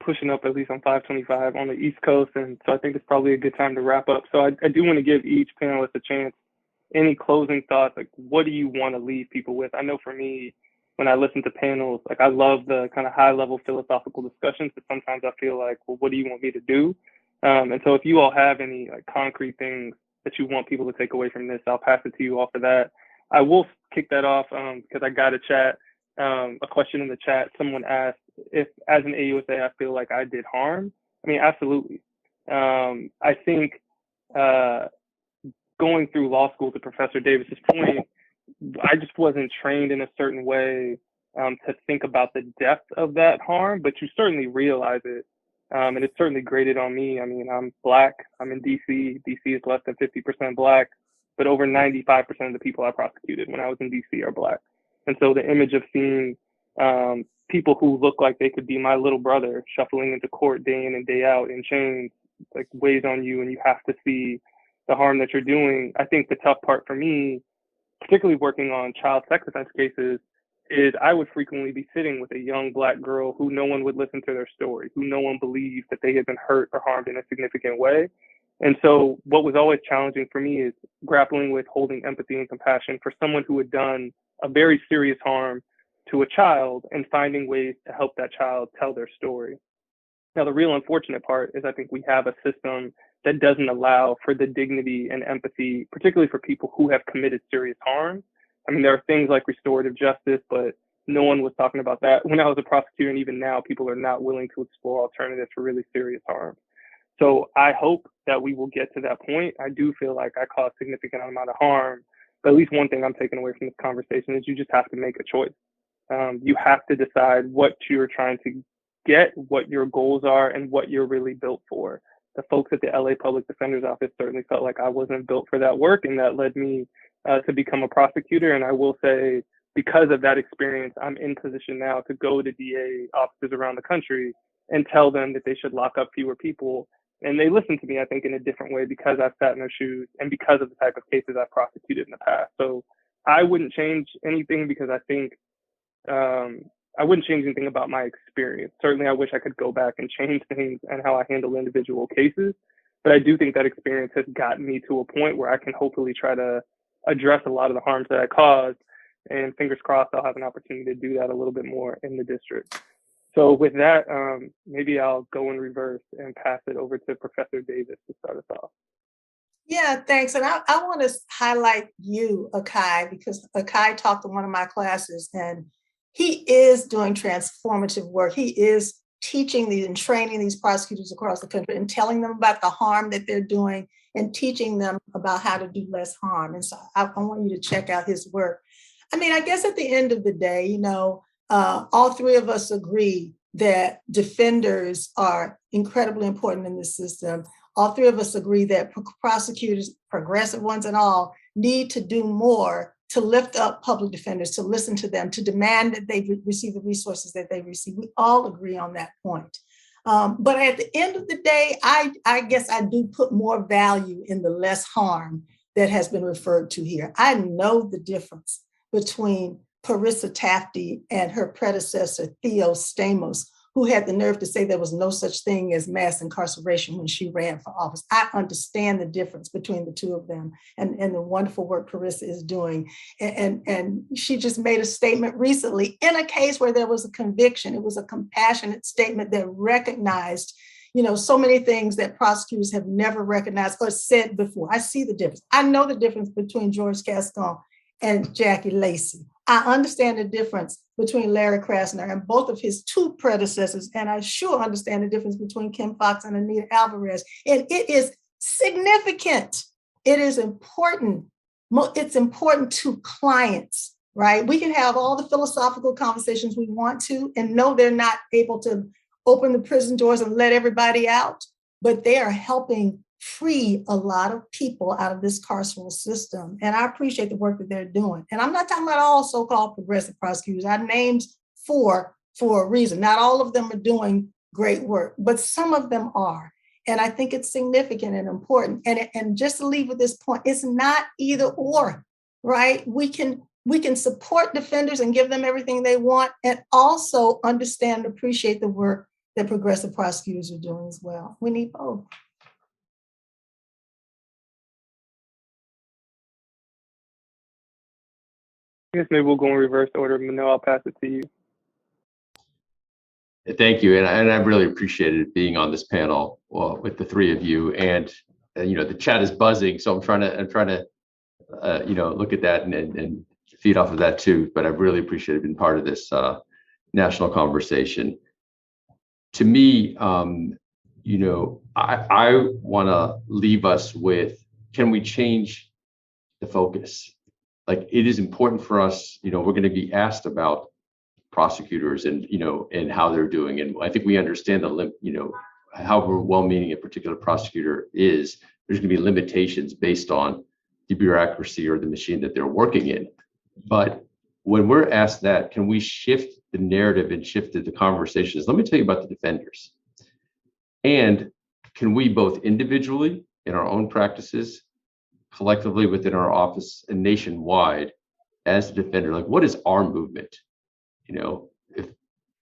pushing up at least on 5:25 on the East Coast, and so I think it's probably a good time to wrap up. So I do want to give each panelist a chance. Any closing thoughts? What do you want to leave people with? I know for me, when I listen to panels, I love the kind of high-level philosophical discussions, but sometimes I feel like, well, what do you want me to do? And so if you all have any concrete things that you want people to take away from this, I'll pass it to you all for that. I will kick that off because I got a question in the chat. Someone asked if, as an AUSA, I feel like I did harm. I mean, absolutely. I think going through law school, to Professor Davis's point, I just wasn't trained in a certain way to think about the depth of that harm, but you certainly realize it. And it's certainly grated on me. I mean, I'm Black, I'm in DC. DC is less than 50% Black, but over 95% of the people I prosecuted when I was in DC are Black. And so the image of seeing people who look like they could be my little brother shuffling into court day in and day out in chains, weighs on you, and you have to see the harm that you're doing. I think the tough part for me, particularly working on child sex offense cases, is I would frequently be sitting with a young Black girl who no one would listen to their story, who no one believed that they had been hurt or harmed in a significant way. And so what was always challenging for me is grappling with holding empathy and compassion for someone who had done a very serious harm to a child and finding ways to help that child tell their story. Now, the real unfortunate part is I think we have a system that doesn't allow for the dignity and empathy, particularly for people who have committed serious harm. I mean, there are things like restorative justice, but no one was talking about that when I was a prosecutor, and even now people are not willing to explore alternatives for really serious harm. So I hope that we will get to that point. I do feel like I caused a significant amount of harm, but at least one thing I'm taking away from this conversation is you just have to make a choice. You have to decide what you're trying to get, what your goals are, and what you're really built for. The folks at the LA Public Defender's Office certainly felt like I wasn't built for that work, and that led me to become a prosecutor. And I will say, because of that experience, I'm in position now to go to DA offices around the country and tell them that they should lock up fewer people. And they listen to me, I think, in a different way because I've sat in their shoes and because of the type of cases I've prosecuted in the past. So I wouldn't change anything because I think I wouldn't change anything about my experience. Certainly, I wish I could go back and change things and how I handle individual cases. But I do think that experience has gotten me to a point where I can hopefully try to address a lot of the harms that I caused. And fingers crossed, I'll have an opportunity to do that a little bit more in the district. So with that, maybe I'll go in reverse and pass it over to Professor Davis to start us off. Yeah, thanks. And I want to highlight you, Akai, because Akai taught to one of my classes, and he is doing transformative work. He is teaching these and training these prosecutors across the country and telling them about the harm that they're doing and teaching them about how to do less harm. And so I want you to check out his work. I mean, I guess at the end of the day, you know, all three of us agree that defenders are incredibly important in this system. All three of us agree that prosecutors, progressive ones and all, need to do more to lift up public defenders, to listen to them, to demand that they receive the resources that they receive. We all agree on that point. But at the end of the day, I guess I do put more value in the less harm that has been referred to here. I know the difference between Parissa Tafty and her predecessor, Theo Stamos, who had the nerve to say there was no such thing as mass incarceration when she ran for office. I understand the difference between the two of them and the wonderful work Parissa is doing. And she just made a statement recently in a case where there was a conviction. It was a compassionate statement that recognized, you know, so many things that prosecutors have never recognized or said before. I see the difference. I know the difference between George Gascon and Jackie Lacey. I understand the difference between Larry Krasner and both of his two predecessors, and I sure understand the difference between Kim Foxx and Anita Alvarez. And it is significant. It is important. It's important to clients, right? We can have all the philosophical conversations we want to and know they're not able to open the prison doors and let everybody out, but they are helping free a lot of people out of this carceral system. And I appreciate the work that they're doing. And I'm not talking about all so-called progressive prosecutors. I named four for a reason. Not all of them are doing great work, but some of them are. And I think it's significant and important. And just to leave with this point, it's not either or, right? We can support defenders and give them everything they want and also understand and appreciate the work that progressive prosecutors are doing as well. We need both. I guess maybe we'll go in reverse order. Manel, I'll pass it to you. Thank you, and I really appreciated being on this panel with the three of you. And you know, the chat is buzzing, so I'm trying to you know, look at that and feed off of that too. But I really appreciated being part of this national conversation. To me, you know, I want to leave us with: can we change the focus? Like, it is important for us, you know, we're going to be asked about prosecutors and, you know, and how they're doing. And I think we understand you know, however well-meaning a particular prosecutor is, there's going to be limitations based on the bureaucracy or the machine that they're working in. But when we're asked that, can we shift the narrative and shift the conversations? Let me tell you about the defenders. And can we both individually in our own practices, collectively within our office and nationwide as a defender, like, what is our movement? You know, if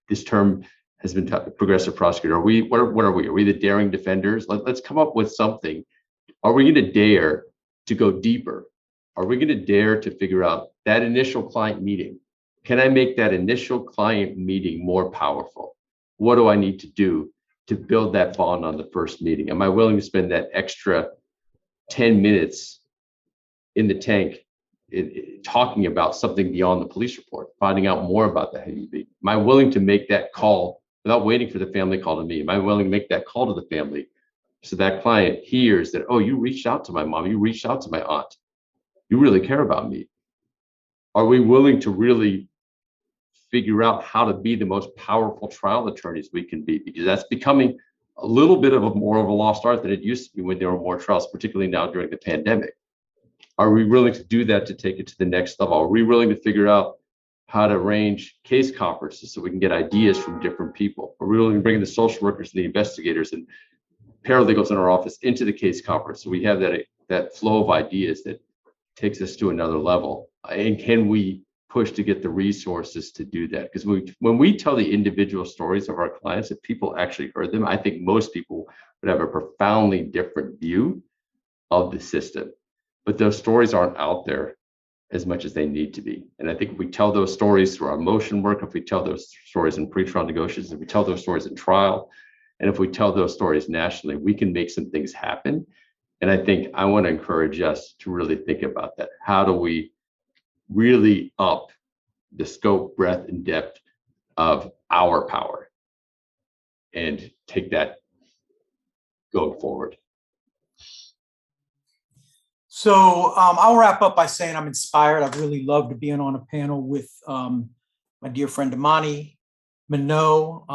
this term has been progressive prosecutor, are we, what are we? Are we the daring defenders? Let's come up with something. Are we going to dare to go deeper? Are we going to dare to figure out that initial client meeting? Can I make that initial client meeting more powerful? What do I need to do to build that bond on the first meeting? Am I willing to spend that extra 10 minutes in the tank talking about something beyond the police report, finding out more about the HUB? Am I willing to make that call without waiting for the family call to me? Am I willing to make that call to the family so that client hears that, oh, you reached out to my mom, you reached out to my aunt, you really care about me? Are we willing to really figure out how to be the most powerful trial attorneys we can be? Because that's becoming a little bit of more of a lost art than it used to be when there were more trials, particularly now during the pandemic. Are we willing to do that, to take it to the next level? Are we willing to figure out how to arrange case conferences so we can get ideas from different people. We're really bringing the social workers, the investigators, and paralegals in our office into the case conference. So we have that flow of ideas that takes us to another level. And can we push to get the resources to do that? Because when we tell the individual stories of our clients, if people actually heard them, I think most people would have a profoundly different view of the system. But those stories aren't out there as much as they need to be. And I think if we tell those stories through our motion work, if we tell those stories in pretrial negotiations, if we tell those stories in trial, and if we tell those stories nationally, we can make some things happen. And I think I want to encourage us to really think about that. How do we really up the scope, breadth, and depth of our power and take that going forward? So I'll wrap up by saying I'm inspired. I've really loved being on a panel with my dear friend Imani, Minot,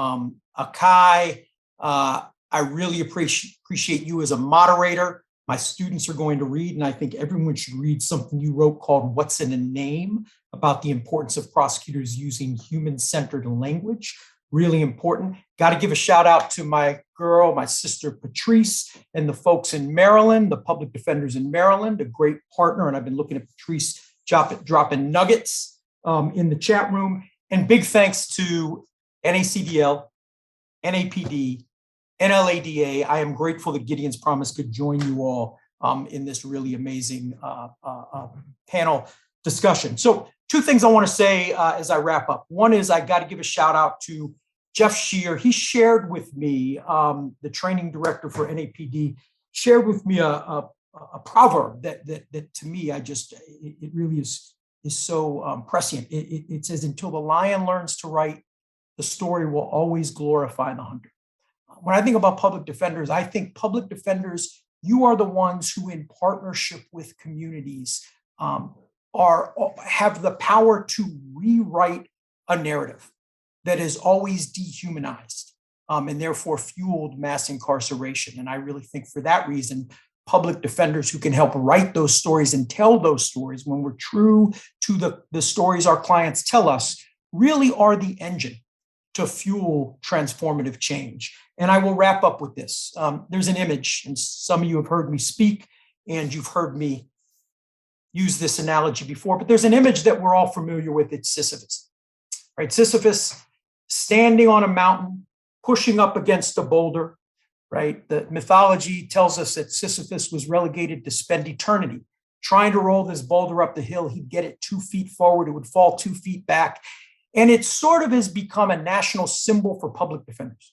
Akai. I really appreciate you as a moderator. My students are going to read, and I think everyone should read something you wrote called What's in a Name, about the importance of prosecutors using human-centered language. Really important. Got to give a shout out to my girl, my sister Patrice, and the folks in Maryland, the public defenders in Maryland, a great partner. And I've been looking at Patrice dropping nuggets in the chat room. And big thanks to NACDL, NAPD, NLADA. I am grateful that Gideon's Promise could join you all in this really amazing panel discussion. So 2 things I want to say as I wrap up. One is I got to give a shout out to Jeff Shear. He shared with me, the training director for NAPD, shared with me a proverb that to me, it really is so prescient. It says, until the lion learns to write, the story will always glorify the hunter. When I think about public defenders, I think public defenders, you are the ones who in partnership with communities have the power to rewrite a narrative that is always dehumanized and therefore fueled mass incarceration. And I really think for that reason, public defenders who can help write those stories and tell those stories when we're true to the stories our clients tell us really are the engine to fuel transformative change. And I will wrap up with this. There's an image, and some of you have heard me speak, and you've heard me use this analogy before, but there's an image that we're all familiar with. It's Sisyphus, right? Sisyphus standing on a mountain, pushing up against a boulder, right? The mythology tells us that Sisyphus was relegated to spend eternity trying to roll this boulder up the hill. He'd get it 2 feet forward, it would fall 2 feet back. And it sort of has become a national symbol for public defenders.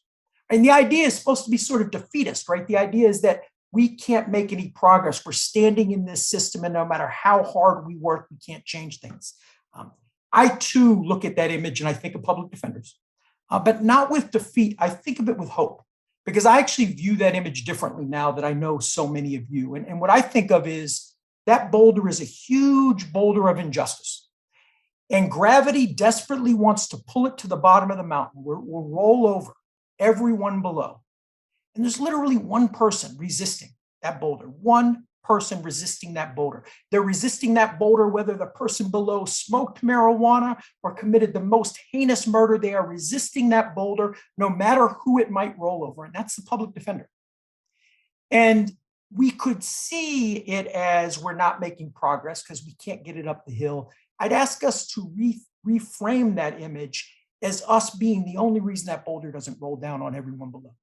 And the idea is supposed to be sort of defeatist, right? The idea is that we can't make any progress. We're standing in this system, and no matter how hard we work, we can't change things. I too look at that image and I think of public defenders, but not with defeat. I think of it with hope, because I actually view that image differently now that I know so many of you. And what I think of is that boulder is a huge boulder of injustice. And gravity desperately wants to pull it to the bottom of the mountain. We'll roll over everyone below. And there's literally one person resisting that boulder, one person resisting that boulder. They're resisting that boulder whether the person below smoked marijuana or committed the most heinous murder. They are resisting that boulder no matter who it might roll over. And that's the public defender. And we could see it as we're not making progress because we can't get it up the hill. I'd ask us to reframe that image as us being the only reason that boulder doesn't roll down on everyone below.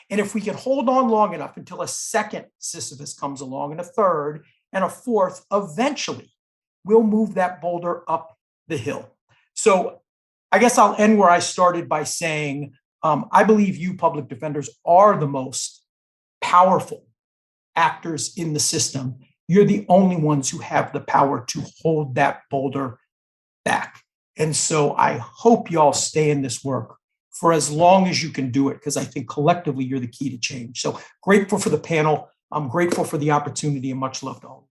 And if we can hold on long enough until a second Sisyphus comes along, and a third, and a fourth, eventually we'll move that boulder up the hill. So I guess I'll end where I started by saying, I believe you public defenders are the most powerful actors in the system. You're the only ones who have the power to hold that boulder back. And so I hope y'all stay in this work for as long as you can do it, because I think collectively you're the key to change. So grateful for the panel. I'm grateful for the opportunity, and much love to all.